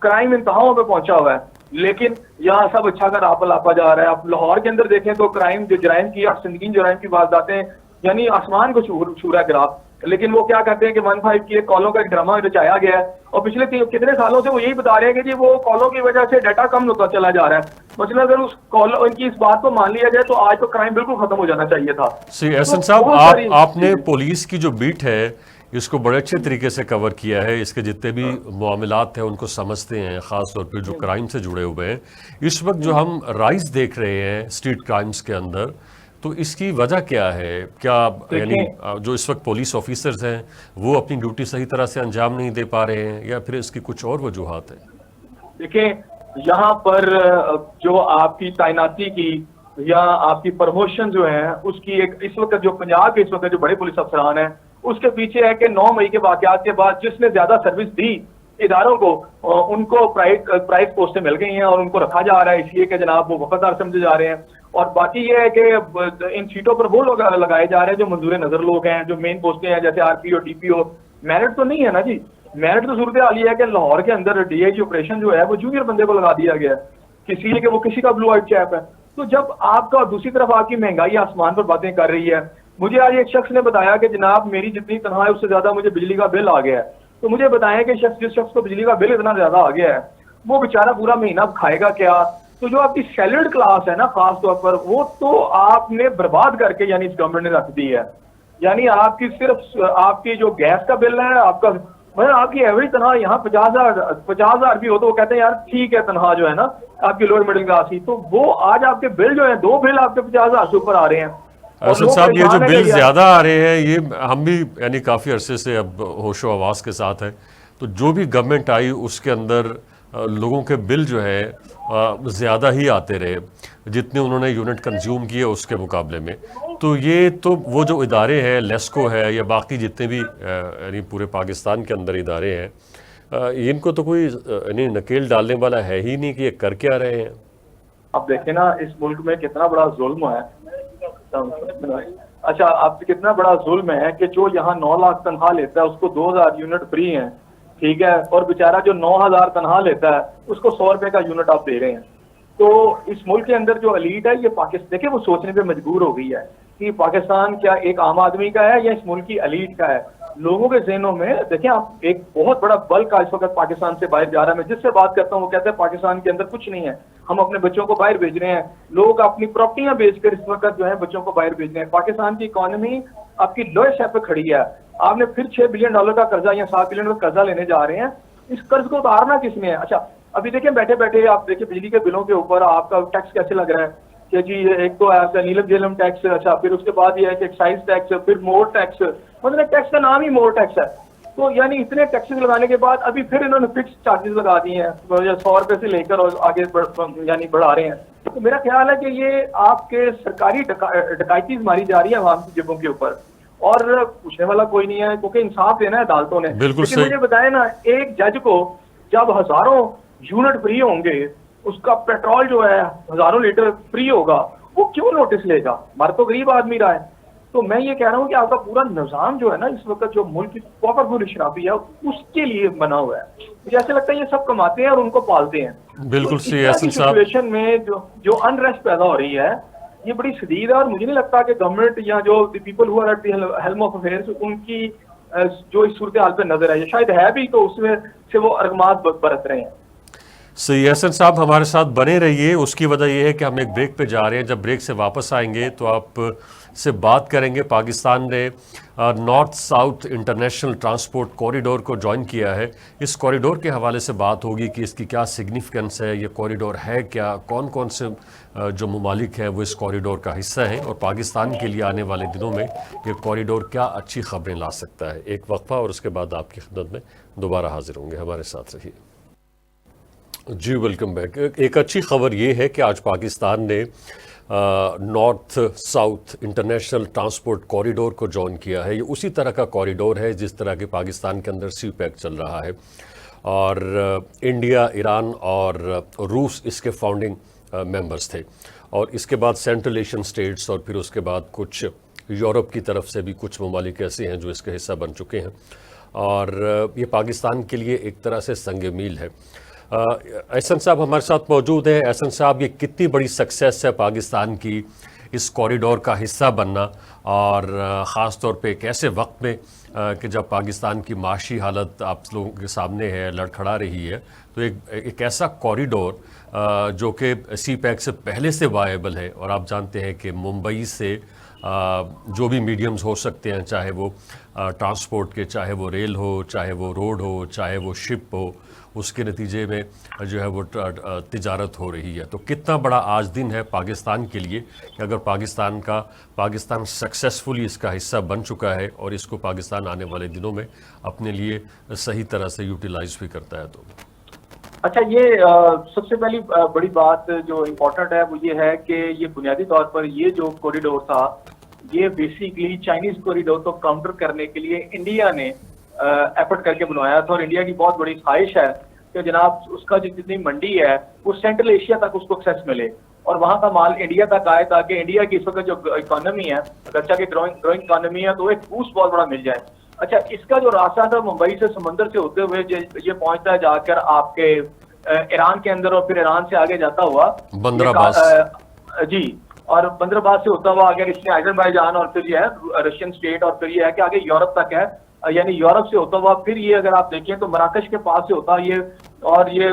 क्राइम इंतहाओं पे पहुंचा हुआ है, लेकिन यहाँ सब अच्छा कर आपा लापा जा रहा है। आप लाहौर के अंदर देखें तो क्राइम जो जराइम की और संगीन जराइम की वारदातें यानी आसमान को छू रहा है ग्राफ। लेकिन वो क्या कहते हैं कि 15 की कॉलों का एक ड्रामा रचाया गया है और पिछले कितने सालों से वो यही बता रहे हैं कि जी वो कॉलों की वजह से डाटा कम होता चला जा रहा है। मतलब अगर उस कॉलों उनकी इस बात को मान लिया जाए तो आज तो क्राइम बिल्कुल खत्म हो जाना चाहिए था। सी एहसन साहब, आपने पुलिस की जो बीट है इसको बड़े अच्छे तरीके से कवर किया है, इसके जितने भी मामलात हैं उनको समझते हैं, ख़ास तौर पर जो क्राइम से जुड़े हुए हैं। इस वक्त जो हम राइज देख रहे हैं स्ट्रीट क्राइम्स के अंदर, तो इसकी वजह क्या है? क्या यानी जो इस वक्त पुलिस ऑफिसर्स हैं वो अपनी ड्यूटी सही तरह से अंजाम नहीं दे पा रहे हैं या फिर इसकी कुछ और वजूहात है? देखिए, यहाँ पर जो आपकी तैनाती की या आपकी प्रमोशन जो है उसकी एक इस वक्त जो पंजाब के इस वक्त जो बड़े पुलिस अफसरान हैं उसके पीछे है कि 9 मई के वाकयात के बाद जिसने ज्यादा सर्विस दी इदारों को उनको प्राइज पोस्टें मिल गई हैं और उनको रखा जा रहा है इसलिए कि जनाब वो वफादार समझे जा रहे हैं। और बाकी ये है कि इन सीटों पर वो लोग लगाए जा रहे हैं जो मंजूर नजर लोग हैं, जो मेन पोस्टें हैं जैसे आरपीओ डीपीओ। मेरिट तो नहीं है ना जी, मेरिट तो सूरत हाल ये है कि लाहौर के अंदर डीआईजी ऑपरेशन जो है वो जूनियर बंदे को लगा दिया गया है इसलिए कि वो किसी का ब्लू आइट चैप है। तो जब आपका दूसरी तरफ आपकी महंगाई आसमान पर बातें कर रही है, मुझे आज एक शख्स ने बताया कि जनाब मेरी जितनी तनख्वाह है उससे ज्यादा मुझे बिजली का बिल आ गया है। तो मुझे बताया कि जिस शख्स को बिजली का बिल इतना ज्यादा आ गया है वो बेचारा पूरा महीना खाएगा क्या? तो जो आपकी सैलरीड क्लास है ना खास तौर पर, वो तो आपने बर्बाद करके यानी इस गवर्नमेंट ने रख दी है। यानी आपकी सिर्फ आपकी जो गैस का बिल है आपका, मतलब आपकी एवरेज तनख्वाह यहाँ 50,000 भी हो तो वो कहते हैं यार ठीक है तनख्वाह जो है ना आपकी लोअर मिडिल क्लास की, तो वो आज आपके बिल जो है 2 बिल आपके 50,000 से ऊपर आ रहे हैं। असद साहब, ये जो बिल ज्यादा आ रहे हैं ये हम भी यानी काफी अरसे से अब होशो आवाज के साथ है, तो जो भी गवर्नमेंट आई उसके अंदर लोगों के बिल जो है ज़्यादा ही आते रहे जितने उन्होंने यूनिट कंज्यूम किए उसके मुकाबले में। तो ये तो वो जो इदारे हैं लेस्को है या बाकी जितने भी यानी पूरे पाकिस्तान के अंदर इदारे हैं इनको तो कोई यानी नकेल डालने वाला है ही नहीं कि ये कर क्या रहे हैं। अब देखें ना इस मुल्क में कितना बड़ा जुल्म है। अच्छा, अब कितना बड़ा जुल्म है कि जो यहाँ 9 लाख तनख्वाह लेता है उसको 2,000 यूनिट फ्री है, ठीक है, और बेचारा जो 9,000 तनख्वाह लेता है उसको 100 रुपए का यूनिट आप दे रहे हैं। तो इस मुल्क के अंदर जो एलीट है ये पाकिस्तान, देखिए वो सोचने पे मजबूर हो गई है कि पाकिस्तान क्या एक आम आदमी का है या इस मुल्क की एलीट का है। लोगों के जहनों में देखिए आप एक बहुत बड़ा बल्क इस वक्त पाकिस्तान से बाहर जा रहा है। मैं जिससे बात करता हूँ वो कहते हैं पाकिस्तान के अंदर कुछ नहीं है, हम अपने बच्चों को बाहर भेज रहे हैं। लोग अपनी प्रॉपर्टियां बेचकर इस वक्त जो है बच्चों को बाहर भेज रहे हैं। पाकिस्तान की इकोनॉमी आपकी लोएस्ट स्टेप पे खड़ी है। आपने फिर $6 बिलियन का कर्जा या $7 बिलियन का कर्जा लेने जा रहे हैं। इस कर्ज को उतारना किसने है? अच्छा, अभी देखिए बैठे बैठे आप देखिए बिजली के बिलों के ऊपर आपका टैक्स कैसे लग रहा है कि जी एक तो आपका नीलम झेलम टैक्स, अच्छा फिर उसके बाद ये है कि एक्साइज टैक्स, फिर मोर टैक्स, मतलब टैक्स का नाम ही मोर टैक्स है। तो यानी इतने टैक्सेस लगाने के बाद अभी फिर इन्होंने फिक्स चार्जेस लगा दिए हैं 100 रुपए से लेकर और आगे यानी बढ़ा रहे हैं। तो मेरा ख्याल है कि ये आपके सरकारी डकैती मारी जा रही है आवाम की जेबों के ऊपर और पूछने वाला कोई नहीं है क्योंकि इंसाफ देना है अदालतों ने। लेकिन मुझे बताए ना, एक जज को जब हजारों यूनिट फ्री होंगे, उसका पेट्रोल जो है हजारों लीटर फ्री होगा, वो क्यों नोटिस लेगा? हमारा तो गरीब आदमी रहा है। तो मैं ये कह रहा हूँ कि आपका पूरा निजाम जो है ना इस वक्त जो मुल्क की पावरफुल शराबी है उसके लिए बना हुआ है। मुझे ऐसे लगता है ये सब कमाते हैं और उनको पालते हैं। बिल्कुल सही है। सिचुएशन में जो अनरेस्ट पैदा हो रही है ये बड़ी शदीद है और मुझे नहीं लगता कि गवर्नमेंट या जो people who are at the helm of affairs उनकी जो इस सूरत हाल पे नजर है, शायद है भी तो उसमें से वो अरगमात बरत रहे हैं। सही, एहसन साहब हमारे साथ बने रहिए। उसकी वजह यह है कि हम एक ब्रेक पे जा रहे हैं। जब ब्रेक से वापस आएंगे तो आप से बात करेंगे। पाकिस्तान ने north south international transport corridor को ज्वाइन किया है। इस कॉरिडोर के हवाले से बात होगी कि इसकी क्या सिग्निफिकेंस है, ये कॉरिडोर है क्या, कौन कौन से जो ममालिक हैं वो इस कॉरिडोर का हिस्सा हैं, और पाकिस्तान के लिए आने वाले दिनों में ये कॉरिडोर क्या अच्छी खबरें ला सकता है। एक वक्फा और उसके बाद आपकी खिदमत में दोबारा हाजिर होंगे। हमारे साथ रहिए जी। Welcome back. एक अच्छी खबर ये है कि आज पाकिस्तान ने north south international transport corridor को ज्वाइन किया है। ये उसी तरह का कॉरिडोर है जिस तरह के पाकिस्तान के अंदर सीपैक चल रहा है, और इंडिया, ईरान और रूस इसके फाउंडिंग मेंबर्स थे, और इसके बाद सेंट्रल एशियन स्टेट्स, और फिर उसके बाद कुछ यूरोप की तरफ से भी कुछ ममालिक ऐसे हैं जो इसका हिस्सा बन चुके हैं, और ये पाकिस्तान के लिए एक तरह से संग मील है। एहसन साहब हमारे साथ मौजूद हैं। एहसन साहब, ये कितनी बड़ी सक्सेस है पाकिस्तान की इस कॉरिडोर का हिस्सा बनना, और ख़ास तौर पे एक ऐसे वक्त में कि जब पाकिस्तान की माशी हालत आप लोगों के सामने है, लड़खड़ा रही है, तो एक ऐसा कॉरिडोर जो कि सीपैक से पहले से वायबल है, और आप जानते हैं कि मुंबई से जो भी मीडियम्स हो सकते हैं, चाहे वो ट्रांसपोर्ट के, चाहे वो रेल हो, चाहे वो रोड हो, चाहे वो शिप हो, उसके नतीजे में जो है वो तिजारत हो रही है। तो कितना बड़ा आज दिन है पाकिस्तान के लिए कि अगर पाकिस्तान सक्सेसफुली इसका हिस्सा बन चुका है, और इसको पाकिस्तान आने वाले दिनों में अपने लिए सही तरह से यूटिलाइज भी करता है। तो अच्छा, ये सबसे पहली बड़ी बात जो इम्पोर्टेंट है वो ये है कि ये बुनियादी तौर पर ये जो कॉरिडोर था, ये बेसिकली चाइनीज कॉरिडोर को काउंटर करने के लिए इंडिया ने एफर्ट करके बनवाया था, और इंडिया की बहुत बड़ी ख्वाहिश है कि जनाब उसका जो जितनी मंडी है वो सेंट्रल एशिया तक उसको एक्सेस मिले, और वहां का माल इंडिया तक आए, ताकि इंडिया की इस वक्त जो इकोनॉमी है, अच्छा की ग्रोइंग इकोनॉमी है, तो एक बूस्ट बहुत बड़ा मिल जाए। अच्छा, इसका जो रास्ता था मुंबई से समंदर से होते हुए ये पहुंचता है जाकर आपके ईरान के अंदर, और फिर ईरान से आगे जाता हुआ बंदराबास जी, और बंदराबास से होता हुआ आगे इसमें अजरबैजान, और फिर ये है रशियन स्टेट, और फिर ये है कि आगे यूरोप तक है, यानी यूरोप से होता हुआ फिर ये अगर आप देखें तो मराकश के पास से होता ये, और ये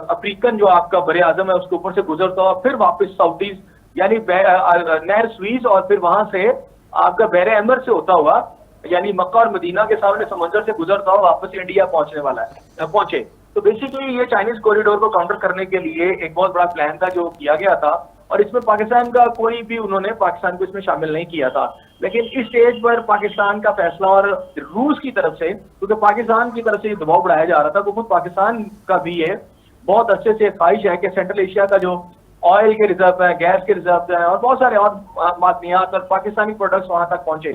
अफ्रीकन जो आपका बरे आजम है उसके ऊपर से गुजरता हुआ फिर वापस साउदीज यानी नहर स्वीज, और फिर वहां से आपका बहरे अहमर से होता हुआ यानी मक्का और मदीना के सामने समंदर से गुजरता हुआ वापस इंडिया पहुंचने वाला है, पहुंचे। तो बेसिकली ये चाइनीज कॉरिडोर को काउंटर करने के लिए एक बहुत बड़ा प्लान था जो किया गया था, और इसमें पाकिस्तान का कोई भी उन्होंने पाकिस्तान को इसमें शामिल नहीं किया था। लेकिन इस स्टेज पर पाकिस्तान का फैसला, और रूस की तरफ से, क्योंकि पाकिस्तान की तरफ से दबाव बढ़ाया जा रहा था, तो खुद पाकिस्तान का भी ये बहुत अच्छे से ख्वाहिश है कि सेंट्रल एशिया का जो ऑयल के रिजर्व है, गैस के रिजर्व है, और बहुत सारे और मादनियात और पाकिस्तानी प्रोडक्ट्स वहां तक पहुंचे।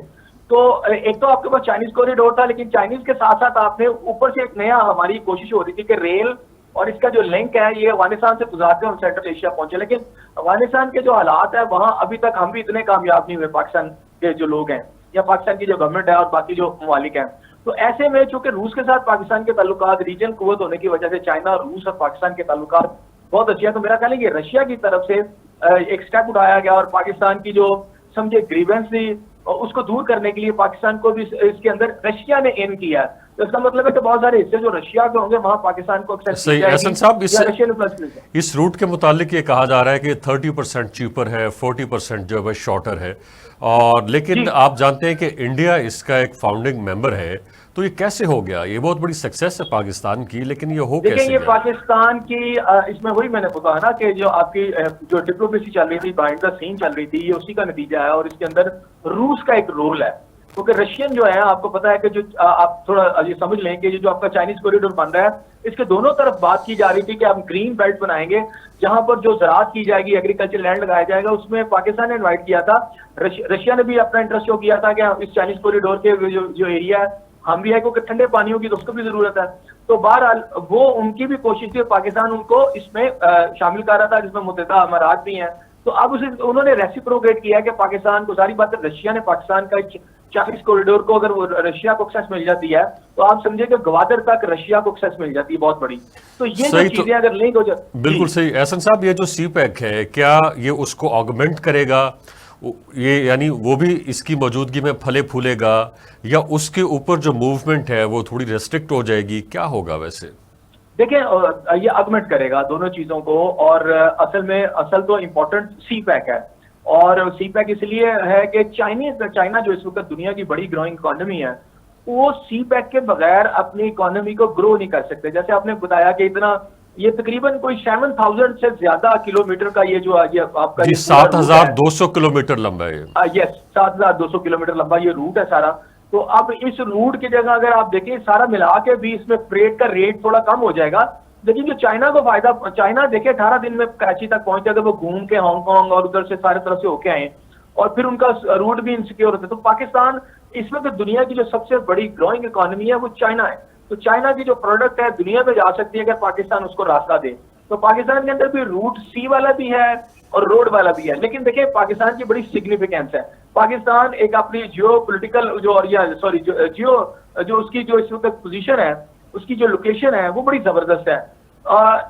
तो एक तो आपके पास चाइनीज कॉरिडोर था, लेकिन चाइनीज के साथ साथ आपने ऊपर से एक नया, हमारी कोशिश हो रही थी कि रेल और इसका जो लिंक है ये अफगानिस्तान से गुजरते हम सेंट्रल एशिया पहुंचे, लेकिन अफगानिस्तान के जो हालात है वहां अभी तक हम भी इतने कामयाब नहीं हुए, पाकिस्तान के जो लोग हैं या पाकिस्तान की जो गवर्नमेंट है और बाकी जो ममालिक हैं। तो ऐसे में चूंकि रूस के साथ पाकिस्तान के ताल्लुकात रीजन कुव्वत होने की वजह से चाइना, रूस और पाकिस्तान के ताल्लुकात बहुत अच्छे हैं, तो मेरा ख्याल है कि रशिया की तरफ से एक स्टेप उठाया गया, और पाकिस्तान की जो समझे ग्रीवेंस थी उसको दूर करने के लिए पाकिस्तान को भी इसके अंदर रशिया ने एम किया। तो इसका मतलब है कि बहुत सारे हिस्से जो रशिया के होंगे वहां पाकिस्तान को सही। एहसन साहब, इस रूट के मुतालिक ये कहा जा रहा है कि 30% चीपर है, 40% जो है शॉर्टर है, और लेकिन आप जानते हैं कि इंडिया इसका एक फाउंडिंग मेंबर है, तो ये कैसे हो गया? ये बहुत बड़ी सक्सेस है पाकिस्तान की, लेकिन ये हो कैसे गया? पाकिस्तान की इसमें वही मैंने बताया ना कि जो आपकी जो डिप्लोमेसी चल रही थी, बिहाइंड द सीन चल रही थी, ये उसी का नतीजा है, और इसके अंदर रूस का एक रोल है, क्योंकि रशियन जो है आपको पता है कि जो आप थोड़ा ये समझ लें कि जो आपका चाइनीज कॉरिडोर बन रहा है, इसके दोनों तरफ बात की जा रही थी कि हम ग्रीन बेल्ट बनाएंगे जहां पर जो ज़राअत की जाएगी, एग्रीकल्चर लैंड लगाया जाएगा। उसमें पाकिस्तान ने इन्वाइट किया था, रशिया ने भी अपना इंटरेस्ट शो किया था कि इस चाइनीज कॉरिडोर के जो एरिया है हम भी है, क्योंकि ठंडे पानियों की तो उसको भी जरूरत है। तो बहरहाल वो उनकी भी कोशिश थी, पाकिस्तान उनको इसमें शामिल कर रहा था, जिसमें मुत्तहिदा अमारात भी हैं। तो अब उन्होंने रेसिप्रोकेट किया है कि पाकिस्तान को, सारी बात है, रशिया ने पाकिस्तान का चाइनीज कॉरिडोर को अगर वो रशिया को एक्सेस मिल जाती है तो आप समझे कि गवादर तक रशिया को एक्सेस मिल जाती है बहुत बड़ी। तो ये जो चीजें अगर लिंक हो जाए, बिल्कुल सही। एहसन साहब, ये जो सीपैक है, क्या ये उसको ऑगमेंट करेगा? ये यानी वो भी इसकी मौजूदगी में फले फूलेगा, या उसके ऊपर जो मूवमेंट है वो थोड़ी रेस्ट्रिक्ट हो जाएगी? क्या होगा वैसे? देखिए, ये ऑगमेंट करेगा दोनों चीजों को, और असल तो इम्पोर्टेंट सीपैक है। और सी पैक इसलिए है कि चाइना जो इस वक्त दुनिया की बड़ी ग्रोइंग इकोनॉमी है, वो सी पैक के बगैर अपनी इकोनॉमी को ग्रो नहीं कर सकते। जैसे आपने बताया कि इतना ये तकरीबन कोई 7,000 से ज्यादा किलोमीटर का ये जो ये आपका जी, 7,200 किलोमीटर लंबा है ये। यस, 7,200 किलोमीटर लंबा ये रूट है सारा। तो अब इस रूट की जगह अगर आप देखें सारा मिला के भी इसमें फ्रेट का रेट थोड़ा कम हो जाएगा, लेकिन जो चाइना को फायदा, चाइना देखे 18 दिन में कराची तक पहुंचे, अगर वो घूम के हांगकांग और उधर से सारे तरफ से होके आए और फिर उनका रूट भी इनसिक्योर होता है। तो पाकिस्तान इसमें तो दुनिया की जो सबसे बड़ी ग्रोइंग इकोनॉमी है वो चाइना है। तो चाइना की जो प्रोडक्ट है दुनिया में जा सकती है अगर पाकिस्तान उसको रास्ता दे। तो पाकिस्तान के अंदर भी रूट सी वाला भी है और रोड वाला भी है। लेकिन देखिए पाकिस्तान की बड़ी सिग्निफिकेंस है। पाकिस्तान एक अपनी जियो पोलिटिकल जो उसकी जो इस वक्त पोजीशन है, उसकी जो लोकेशन है वो बड़ी जबरदस्त है।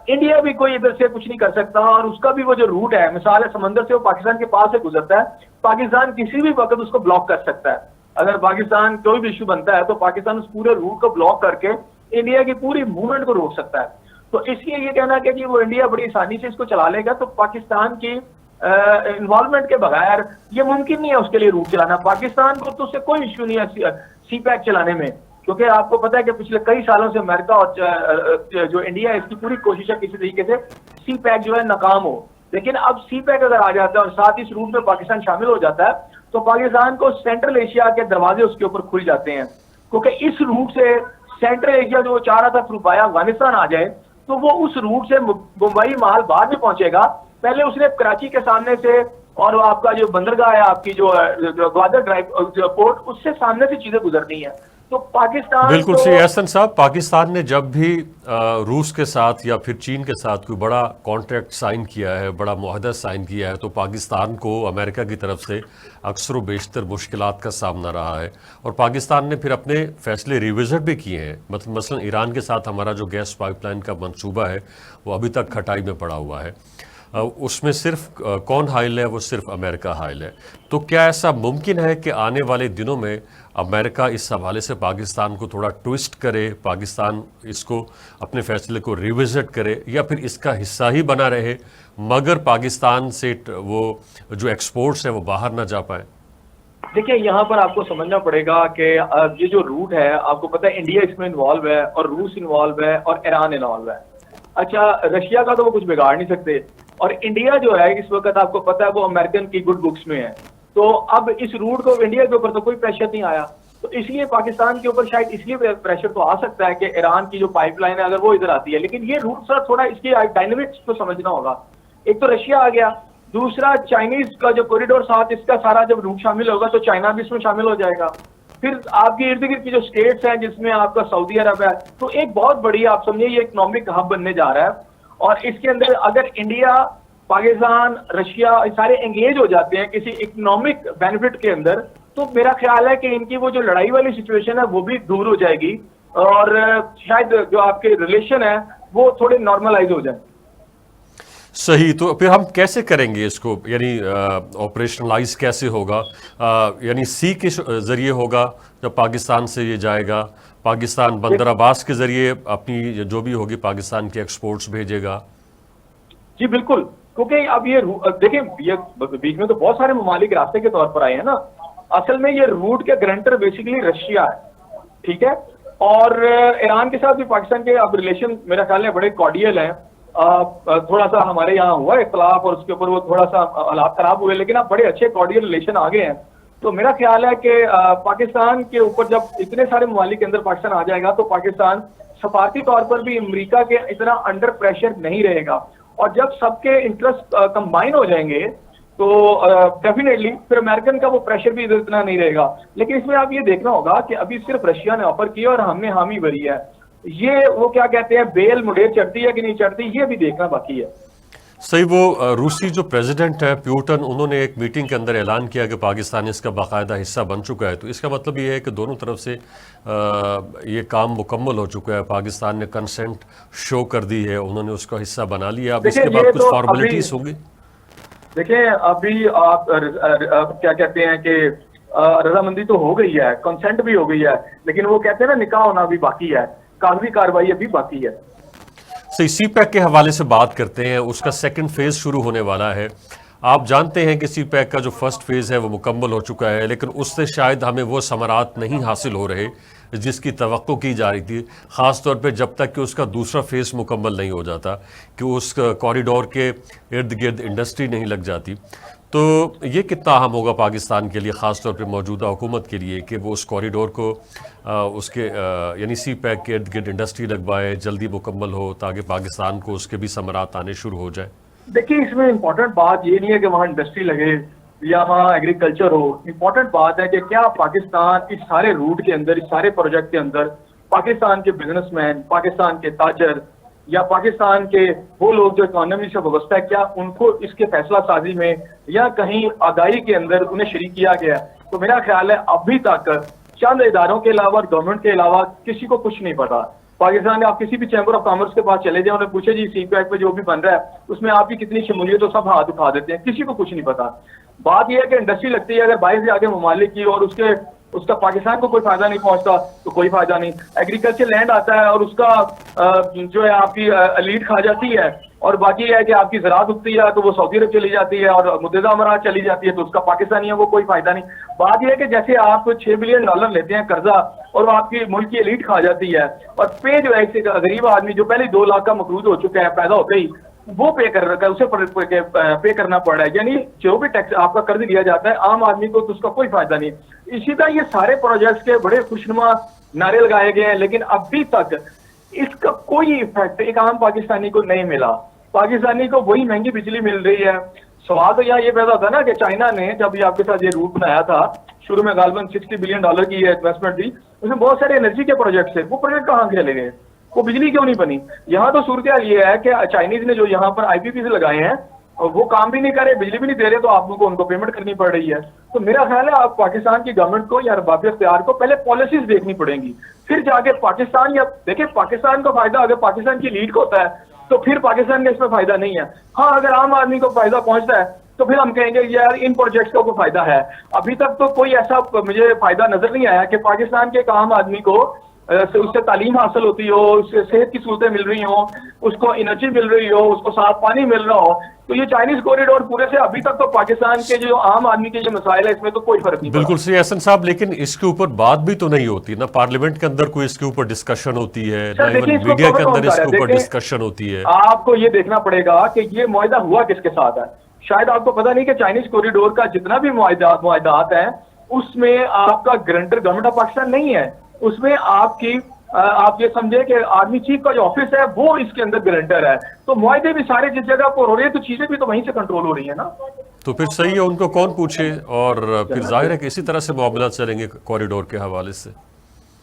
इंडिया भी कोई इधर से कुछ नहीं कर सकता और उसका भी वो जो रूट है, मिसाल है समंदर से वो पाकिस्तान के पास से गुजरता है, पाकिस्तान किसी भी वक्त उसको ब्लॉक कर सकता है। अगर पाकिस्तान कोई भी इशू बनता है तो पाकिस्तान उस पूरे रूट को ब्लॉक करके इंडिया की पूरी मूवमेंट को रोक सकता है। तो इसलिए ये कहना कि जी वो इंडिया बड़ी आसानी से इसको चला लेगा, तो पाकिस्तान की इन्वॉल्वमेंट के बगैर ये मुमकिन नहीं है उसके लिए रूट चलाना। पाकिस्तान को तो उससे कोई इश्यू नहीं है सी पैक चलाने में, क्योंकि आपको पता है कि पिछले कई सालों से अमेरिका और जो इंडिया है इसकी पूरी कोशिश है किसी तरीके से सी पैक जो है नाकाम हो। लेकिन अब सी पैक अगर आ जाता है और साथ इस रूट में पाकिस्तान शामिल हो जाता है तो पाकिस्तान को सेंट्रल एशिया के दरवाजे उसके ऊपर खुल जाते हैं, क्योंकि इस रूट से सेंट्रल एशिया जो चाह रहा था फ्रूबाया अफगानिस्तान आ जाए, तो वो उस रूट से मुंबई माल बाद में पहुंचेगा। पहले उसने कराची के सामने से और आपका जो बंदरगाह है आपकी जो ग्वादर ड्राइव जो पोर्ट, उससे सामने से चीजें गुजरनी है। तो पाकिस्तान बिल्कुल सही एहसन साहब, पाकिस्तान ने जब भी रूस के साथ या फिर चीन के साथ कोई बड़ा कॉन्ट्रैक्ट साइन किया है, बड़ा मुआहदा साइन किया है, तो पाकिस्तान को अमेरिका की तरफ से अक्सर व बेशतर मुश्किलात का सामना रहा है और पाकिस्तान ने फिर अपने फैसले रिविजिट भी किए हैं। मसलन ईरान के साथ हमारा जो गैस पाइपलाइन का मंसूबा है वो अभी तक खटाई में पड़ा हुआ है। उसमें सिर्फ कौन हाइल है? वो सिर्फ अमेरिका हाइल है। तो क्या ऐसा मुमकिन है कि आने वाले दिनों में अमेरिका इस हवाले से पाकिस्तान को थोड़ा ट्विस्ट करे, पाकिस्तान इसको अपने फैसले को रिविजिट करे, या फिर इसका हिस्सा ही बना रहे मगर पाकिस्तान से वो जो एक्सपोर्ट्स हैं वो बाहर ना जा पाए? देखिए यहाँ पर आपको समझना पड़ेगा कि ये जो रूट है, आपको पता है इंडिया इसमें इन्वॉल्व है और रूस इन्वॉल्व है और ईरान इन्वॉल्व है। अच्छा, रशिया का तो वो कुछ बिगाड़ नहीं सकते और इंडिया जो है इस वक्त आपको पता है वो अमेरिकन की गुड बुक्स में है। तो अब इस रूट को इंडिया के ऊपर तो कोई प्रेशर नहीं आया, तो इसलिए पाकिस्तान के ऊपर शायद इसलिए प्रेशर तो आ सकता है कि ईरान की जो पाइपलाइन है अगर वो इधर आती है। लेकिन ये रूट सर थोड़ा इसकी डायनेमिक्स को समझना होगा। एक तो रशिया आ गया, दूसरा चाइनीज का जो कॉरिडोर साथ इसका सारा जब रूट शामिल होगा तो चाइना भी इसमें शामिल हो जाएगा। फिर आपके इर्द गिर्द की जो स्टेट्स हैं जिसमें आपका सऊदी अरब है, तो एक बहुत बड़ी आप समझिए ये इकोनॉमिक हब बनने जा रहा है। और इसके अंदर अगर इंडिया, पाकिस्तान, रशिया सारे एंगेज हो जाते हैं किसी इकोनॉमिक बेनिफिट के अंदर, तो मेरा ख्याल है कि इनकी वो जो लड़ाई वाली सिचुएशन है वो भी दूर हो जाएगी और शायद जो आपके रिलेशन है वो थोड़े नॉर्मलाइज हो जाए। सही। तो फिर हम कैसे करेंगे इसको, यानी ऑपरेशनलाइज कैसे होगा? यानी सी के जरिए होगा जब पाकिस्तान से ये जाएगा, पाकिस्तान बंदर अब्बास के जरिए अपनी जो भी होगी पाकिस्तान की एक्सपोर्ट्स भेजेगा? जी बिल्कुल, क्योंकि अब ये देखिए ये बीच में तो बहुत सारे ममालिक रास्ते के तौर पर आए हैं ना। असल में ये रूट के गारंटर बेसिकली रशिया है, ठीक है, और ईरान के साथ भी पाकिस्तान के अब रिलेशन मेरा ख्याल है बड़े कॉर्डियल हैं। थोड़ा सा हमारे यहाँ हुआ इख्तलाफ और उसके ऊपर वो थोड़ा सा हालात खराब हुए, लेकिन अब बड़े अच्छे कॉर्डियल रिलेशन आ गए हैं। तो मेरा ख्याल है कि पाकिस्तान के ऊपर जब इतने सारे ममालिक के अंदर पाकिस्तान आ जाएगा तो पाकिस्तान सफारती तौर पर भी अमेरिका के इतना अंडर प्रेशर नहीं रहेगा। और जब सबके इंटरेस्ट कंबाइन हो जाएंगे तो डेफिनेटली फिर अमेरिकन का वो प्रेशर भी इतना नहीं रहेगा। लेकिन इसमें आप ये देखना होगा कि अभी सिर्फ रशिया ने ऑफर किया और हमने हामी भरी है। ये वो क्या कहते हैं, बेल मुडेर चढ़ती है कि नहीं चढ़ती, ये भी देखना बाकी है। सही। वो रूसी जो प्रेसिडेंट है प्यूटन, उन्होंने एक मीटिंग के अंदर ऐलान किया कि पाकिस्तान इसका बाकायदा हिस्सा बन चुका है। तो इसका मतलब ये है कि दोनों तरफ से ये काम मुकम्मल हो चुका है, पाकिस्तान ने कंसेंट शो कर दी है, उन्होंने उसका हिस्सा बना लिया। अब इसके बाद कुछ फॉर्मेलिटीज होंगी। देखिए अभी आप क्या कहते हैं कि रजामंदी तो हो गई है, कंसेंट भी हो गई है, लेकिन वो कहते हैं ना निकाह होना अभी बाकी है, कागजी कार्रवाई अभी बाकी है। सही। सी पैक के हवाले से बात करते हैं, उसका सेकंड फेज शुरू होने वाला है। आप जानते हैं कि सी पैक का जो फर्स्ट फेज़ है वो मुकम्मल हो चुका है, लेकिन उससे शायद हमें वो समरात नहीं हासिल हो रहे जिसकी तवक्को की जा रही थी, ख़ास तौर पे जब तक कि उसका दूसरा फेज़ मुकम्मल नहीं हो जाता, कि उस कॉरिडोर के इर्द गिर्द इंडस्ट्री नहीं लग जाती। तो ये कितना अहम होगा पाकिस्तान के लिए, ख़ास तौर पे मौजूदा हुकूमत के लिए, कि वो उस कॉरिडोर को उसके यानी सी पैक के इर्द गिर्द इंडस्ट्री लगवाए, जल्दी मुकम्मल हो, ताकि पाकिस्तान को उसके भी समरात आने शुरू हो जाए। देखिए, इसमें इम्पोर्टेंट बात ये नहीं है कि वहाँ इंडस्ट्री लगे या वहाँ एग्रीकल्चर हो। इम्पोर्टेंट बात है कि क्या पाकिस्तान इस सारे रूट के अंदर, इस सारे प्रोजेक्ट के अंदर पाकिस्तान के बिजनेसमैन, पाकिस्तान के ताजर या पाकिस्तान के वो लोग जो इकोनॉमी से वाबस्ता है, क्या उनको इसके फैसला साजी में या कहीं आगाही के अंदर उन्हें शरीक किया गया? तो मेरा ख्याल है अभी तक चंद इदारों के अलावा, गवर्नमेंट के अलावा किसी को कुछ नहीं पता। पाकिस्तान में आप किसी भी चैम्बर ऑफ कॉमर्स के पास चले जाए, उन्हें पूछे जी सी पैक पे जो भी बन रहा है उसमें आपकी कितनी शमूलियत, तो सब हाथ उठा देते हैं, किसी को कुछ नहीं पता। बात यह है कि इंडस्ट्री लगती है अगर बाहर से आगे ममालिक की और उसका पाकिस्तान को कोई फायदा नहीं पहुंचता तो कोई फायदा नहीं। एग्रीकल्चर लैंड आता है और उसका जो है आपकी लीड खा जाती है, और बाकी है कि आपकी ज़राअत उगती है तो वो सऊदी अरब चली जाती है और मुत्तहिदा अमारात चली जाती है, तो उसका पाकिस्तानियों को कोई फायदा नहीं। बात यह है कि जैसे आप $6 बिलियन लेते हैं कर्जा और वो आपकी मुल्क की लीड खा जाती है, और पे जो है गरीब आदमी जो पहले 2 लाख का मकरूज हो चुका है पैदा होते ही, वो पे कर रखा है, उसे पे करना पड़ रहा है। यानी जो भी टैक्स आपका कर्ज दिया जाता है आम आदमी को तो उसका कोई फायदा नहीं। इसी तरह ये सारे प्रोजेक्ट्स के बड़े खुशनुमा नारे लगाए गए हैं, लेकिन अभी तक इसका कोई इफेक्ट एक आम पाकिस्तानी को नहीं मिला। पाकिस्तानी को वही महंगी बिजली मिल रही है। सवाल तो यहाँ ये पैदा होता है ना कि चाइना ने जब ये आपके साथ ये रूट बनाया था, शुरू में गालबन $60 बिलियन की इन्वेस्टमेंट थी, उसमें बहुत सारे एनर्जी के प्रोजेक्ट थे, वो प्रोजेक्ट कहाँ चले गए? वो बिजली क्यों नहीं बनी? यहाँ तो सूरत हाल ये है कि चाइनीज ने जो यहाँ पर IPP से लगाए हैं वो काम भी नहीं कर रहे, बिजली भी नहीं दे रहे, तो आपको उनको पेमेंट करनी पड़ रही है। तो मेरा ख्याल है आप पाकिस्तान की गवर्नमेंट को या रबाब इख्तियार को पहले पॉलिसीज देखनी पड़ेंगी, फिर जाके पाकिस्तान, या देखिए पाकिस्तान को फायदा अगर पाकिस्तान की लीड को होता है तो फिर पाकिस्तान का इसमें फायदा नहीं है। हाँ, अगर आम आदमी को फायदा पहुंचता है तो फिर हम कहेंगे यार इन प्रोजेक्ट्स का कोई फायदा है। अभी तक तो कोई ऐसा मुझे फायदा नजर नहीं आया कि पाकिस्तान के एक आम आदमी को उससे तालीम हासिल होती हो, उससे सेहत की सहूलतें मिल रही हो, उसको एनर्जी मिल रही हो, उसको साफ पानी मिल रहा हो। तो ये चाइनीज कॉरिडोर पूरे से अभी तक तो पाकिस्तान के जो आम आदमी के जो मसाइल है इसमें तो कोई फर्क नहीं। बिल्कुल सही एहसन साहब, लेकिन इसके ऊपर बात भी तो नहीं होती ना, पार्लियामेंट के अंदर कोई इसके ऊपर डिस्कशन होती है ना, इवन मीडिया के अंदर इसके ऊपर डिस्कशन होती है। आपको ये देखना पड़ेगा कि ये मुआहदा हुआ किसके साथ है। शायद आपको पता नहीं कि चाइनीज कॉरिडोर का जितना भी मुआहदात है उसमें आपका गारंटर गवर्नमेंट ऑफ पाकिस्तान नहीं है, उसमें आप ये समझे कि आर्मी चीफ का जो ऑफिस है वो इसके अंदर गारंटर है। तो मुआहदे भी सारे जिस जगह पर हो रहे हैं तो चीजें भी तो वहीं से कंट्रोल हो रही है ना। तो फिर सही है, उनको कौन पूछे, और फिर जाहिर है कि इसी तरह से मामला चलेंगे कॉरिडोर के हवाले से।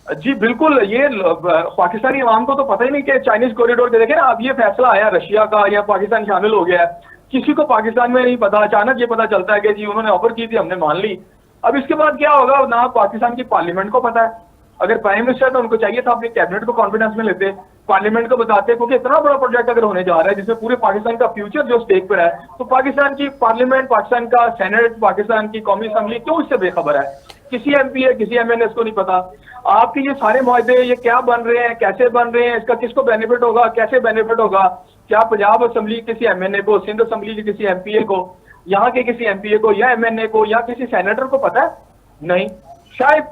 जी बिल्कुल, ये पाकिस्तानी अवाम को तो पता ही नहीं कि चाइनीज कॉरिडोर के, देखे ना अब ये फैसला आया रशिया का या पाकिस्तान शामिल हो गया है, किसी को पाकिस्तान में नहीं पता, अचानक ये पता चलता है कि जी उन्होंने ऑफर की थी, हमने मान ली। अब इसके बाद क्या होगा ना पाकिस्तान की पार्लियामेंट को पता है। अगर प्राइम मिनिस्टर तो उनको चाहिए था अपने कैबिनेट को कॉन्फिडेंस में लेते, पार्लियामेंट को बताते, क्योंकि इतना बड़ा प्रोजेक्ट अगर होने जा रहा है जिसमें पूरे पाकिस्तान का फ्यूचर जो स्टेक पर है, तो पाकिस्तान की पार्लियामेंट, पाकिस्तान का सेनेट, पाकिस्तान की कौमी असम्बली क्यों इससे बेखबर है? किसी MP है, किसी MNS को नहीं पता। आपके ये सारे मुआहदे ये क्या बन रहे हैं, कैसे बन रहे हैं, इसका किसको बेनिफिट होगा, कैसे बेनिफिट होगा? क्या पंजाब असम्बली किसी MNA को, सिंध असम्बली के किसी MPA को, यहाँ के किसी MPA को या MNA को या किसी सेनेटर को पता है? नहीं। शायद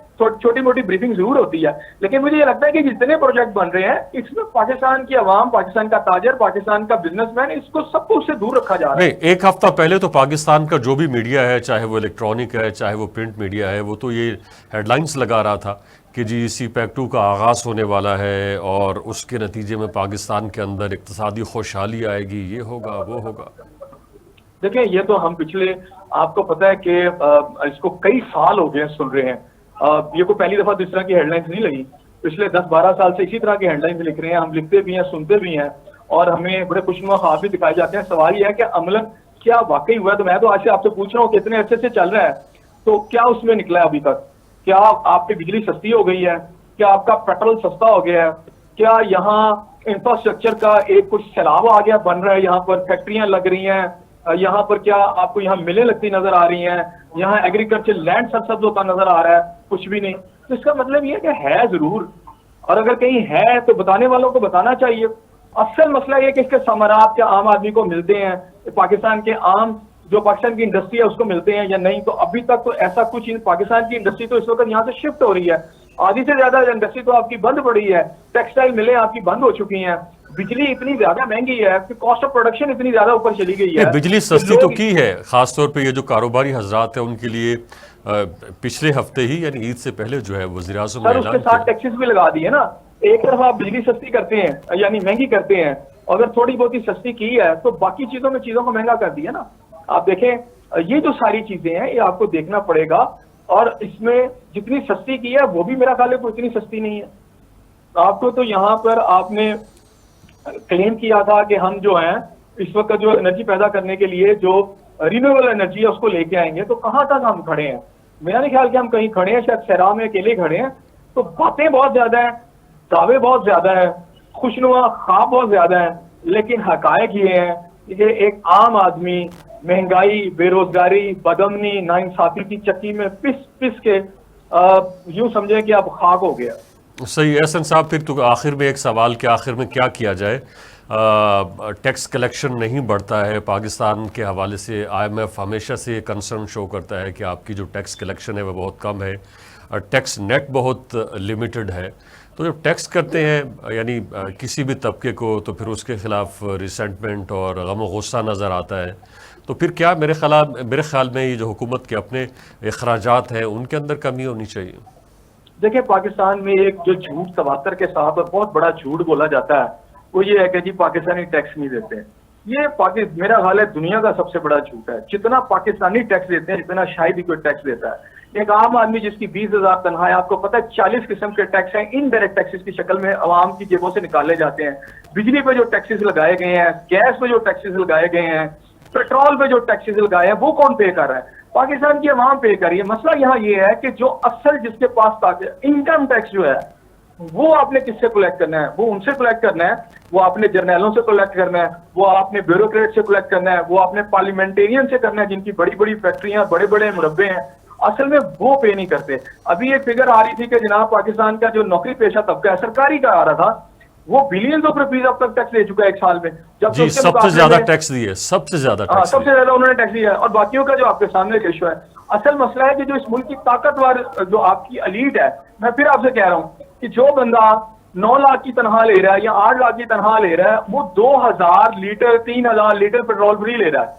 छोटी मोटी ब्रीफिंग जरूर होती है, लेकिन मुझे ये लगता है कि जितने प्रोजेक्ट बन रहे हैं इसमें पाकिस्तान की आवाम, पाकिस्तान का ताजर, पाकिस्तान का बिजनेसमैन, इसको सबको उससे दूर रखा जा रहा है। नहीं, एक हफ्ता पहले तो पाकिस्तान का जो भी मीडिया है, चाहे वो इलेक्ट्रॉनिक है चाहे वो प्रिंट मीडिया है, वो तो ये हेडलाइंस लगा रहा था कि जी सी पैक 2 का आगाज होने वाला है और उसके नतीजे में पाकिस्तान के अंदर इक्तिसादी खुशहाली आएगी, ये होगा वो होगा। देखिए, ये तो हम पिछले, आपको पता है कि इसको कई साल हो गए सुन रहे हैं। ये कोई पहली दफा तो इस तरह की हेडलाइंस नहीं लगी, पिछले 10-12 साल से इसी तरह की हेडलाइंस लिख रहे हैं, हम लिखते भी हैं, सुनते भी हैं, और हमें बड़े खुशनुमा ख्वाब भी दिखाए जाते हैं। सवाल यह है कि अमलन क्या वाकई हुआ है? तो मैं तो आज से आपसे पूछ रहा हूँ कितने अच्छे से चल रहा है, तो क्या उसमें निकला है अभी तक? क्या आपकी बिजली सस्ती हो गई है? क्या आपका पेट्रोल सस्ता हो गया है? क्या यहाँ इंफ्रास्ट्रक्चर का एक कुछ सैलाब आ गया, बन रहा है, यहाँ पर फैक्ट्रियां लग रही हैं, यहाँ पर क्या आपको यहाँ मिलें लगती नजर आ रही हैं, यहाँ एग्रीकल्चर लैंड सब होता नजर आ रहा है? कुछ भी नहीं। तो इसका मतलब ये कि है जरूर, और अगर कहीं है तो बताने वालों को बताना चाहिए। असल मसला ये कि इसके समारात क्या आम आदमी को मिलते हैं? पाकिस्तान के आम जो पाकिस्तान की इंडस्ट्री है उसको मिलते हैं या नहीं। तो अभी तक तो ऐसा कुछ पाकिस्तान की इंडस्ट्री तो इस वक्त यहाँ से शिफ्ट हो रही है, आधी से ज्यादा इंडस्ट्री तो आपकी बंद पड़ी है, टेक्सटाइल मिलें आपकी बंद हो चुकी हैं, बिजली इतनी ज्यादा महंगी है कि कॉस्ट ऑफ प्रोडक्शन इतनी ज्यादा ऊपर चली गई है। बिजली सस्ती तो की है, खासतौर पे ये जो कारोबारी हजरात है उनके लिए पिछले हफ्ते ही यानी ईद से पहले जो है वज़ीर आज़म ने सर उसके साथ टैक्सेस भी लगा दिए ना। एक तरफ आप बिजली सस्ती करते हैं यानी महंगी करते हैं, अगर थोड़ी बहुत ही सस्ती की है तो बाकी चीजों में चीजों को महंगा कर दिया ना। आप देखें ये जो सारी चीजें हैं ये आपको देखना पड़ेगा, और इसमें जितनी सस्ती की है वो भी मेरा ख्याल है कोई इतनी सस्ती नहीं है। आपको तो यहाँ पर आपने क्लेम किया था कि हम जो हैं इस वक्त जो एनर्जी पैदा करने के लिए जो रिन्यूएबल एनर्जी है उसको लेके आएंगे, तो कहाँ तक हम खड़े हैं? मेरा नहीं ख्याल कि हम कहीं खड़े हैं, शायद सहरा में अकेले खड़े हैं। तो बातें बहुत ज्यादा हैं, दावे बहुत ज्यादा है, खुशनुमा ख्वाब बहुत ज्यादा है, लेकिन हकायक ये हैं कि एक आम आदमी महंगाई, बेरोजगारी, बदमनी, नाइंसाफी की चक्की में पिस पिस के यूं समझे कि अब खाक हो गया। सही एहसन साहब, फिर तो आखिर में एक सवाल के आखिर में क्या किया जाए? टैक्स कलेक्शन नहीं बढ़ता है पाकिस्तान के हवाले से, IMF हमेशा से कंसर्न शो करता है कि आपकी जो टैक्स कलेक्शन है वह बहुत कम है और टैक्स नेट बहुत लिमिटेड है। तो जब टैक्स करते हैं यानी किसी भी तबके को, तो फिर उसके खिलाफ रिसेंटमेंट और गम और गुस्सा नज़र आता है। तो फिर क्या मेरे ख्याल में ये जो हुकूमत के अपने अखराजात हैं उनके अंदर कमी होनी चाहिए? देखिए पाकिस्तान में एक जो झूठ तवातर के साथ और बहुत बड़ा झूठ बोला जाता है वो ये है कि जी पाकिस्तानी टैक्स नहीं देते। ये मेरा ख्याल है दुनिया का सबसे बड़ा झूठ है। जितना पाकिस्तानी टैक्स देते हैं इतना शायद ही कोई टैक्स देता है। एक आम आदमी जिसकी 20,000 तनख्वाह है, आपको पता है 40 किस्म के टैक्स हैं इनडायरेक्ट टैक्सेस की शक्ल में अवाम की जेबों से निकाले जाते हैं। बिजली पे जो टैक्सेस लगाए गए हैं, गैस पे जो टैक्सेस लगाए गए हैं, पेट्रोल पे जो टैक्सेस लगाए हैं, वो कौन पे कर रहा है? पाकिस्तान की अवाम पे कर रही है। मसला यहाँ ये है कि जो असल जिसके पास इनकम टैक्स जो है वो आपने किससे कलेक्ट करना है? वो उनसे कलेक्ट करना है, वो आपने जर्नैलों से कलेक्ट करना है, वो आपने ब्यूरोक्रेट से कलेक्ट करना है, वो आपने पार्लियामेंटेरियन से करना है जिनकी बड़ी बड़ी फैक्ट्रियां, बड़े बड़े मुरब्बे हैं। असल में वो पे नहीं करते। अभी एक फिगर आ रही थी कि जनाब पाकिस्तान का जो नौकरी पेशा तबका है सरकारी का आ रहा था, वो बिलियंस ऑफ रुपीज अब तक टैक्स ले चुका है एक साल में। जब जी, सबसे ज्यादा टैक्स दिए, सबसे ज्यादा उन्होंने टैक्स दिया है। और बाकियों का जो आपके सामने रेशो है, असल मसला है कि जो इस मुल्क की ताकतवर जो आपकी एलीट है, मैं फिर आपसे कह रहा हूँ कि जो बंदा 9 लाख की तनख्वाह ले रहा है या 8 लाख की तनख्वाह ले रहा है, वो 2000 लीटर 3000 लीटर पेट्रोल फ्री ले रहा है,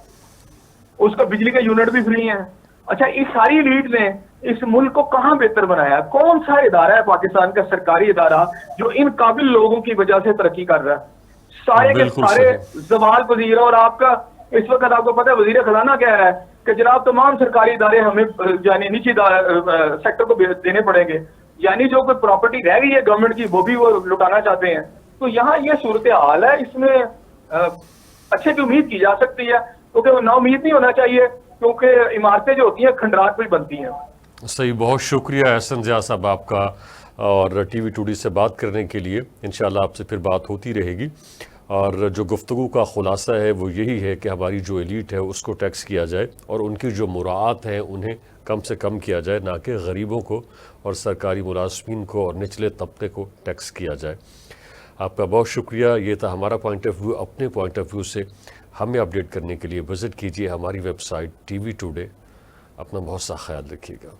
उसका बिजली का यूनिट भी फ्री है। अच्छा, इस सारी लीड ने इस मुल्क को कहां बेहतर बनाया? कौन सा इदारा है पाकिस्तान का सरकारी इदारा जो इन काबिल लोगों की वजह से तरक्की कर रहा है? सारे के सारे जवाल वजीर। और आपका इस वक्त आपको पता है वजीर खजाना कह रहा है कि जनाब तमाम सरकारी इदारे हमें यानी निजी सेक्टर को देने पड़ेंगे, यानी जो कोई प्रॉपर्टी रह गई है गवर्नमेंट की वो भी वो लुटाना चाहते हैं। तो यहाँ ये सूरत हाल है, इसमें अच्छे की उम्मीद की जा सकती है, क्योंकि वो नाउम्मीद नहीं होना चाहिए, क्योंकि इमारतें जो होती हैं खंडरात पर बनती हैं। सही, बहुत शुक्रिया एहसन जिया साहब आपका, और टीवी टुडे से बात करने के लिए। इंशाल्लाह आपसे फिर बात होती रहेगी। और जो गुफ्तगू का खुलासा है वो यही है कि हमारी जो एलीट है उसको टैक्स किया जाए और उनकी जो मुराआत हैं उन्हें कम से कम किया जाए, ना कि गरीबों को और सरकारी मुलाजमीन को और निचले तबके को टैक्स किया जाए। आपका बहुत शुक्रिया। ये था हमारा पॉइंट ऑफ व्यू। अपने पॉइंट ऑफ व्यू से हमें अपडेट करने के लिए विज़िट कीजिए हमारी वेबसाइट TV टुडे। अपना बहुत सा ख्याल रखिएगा।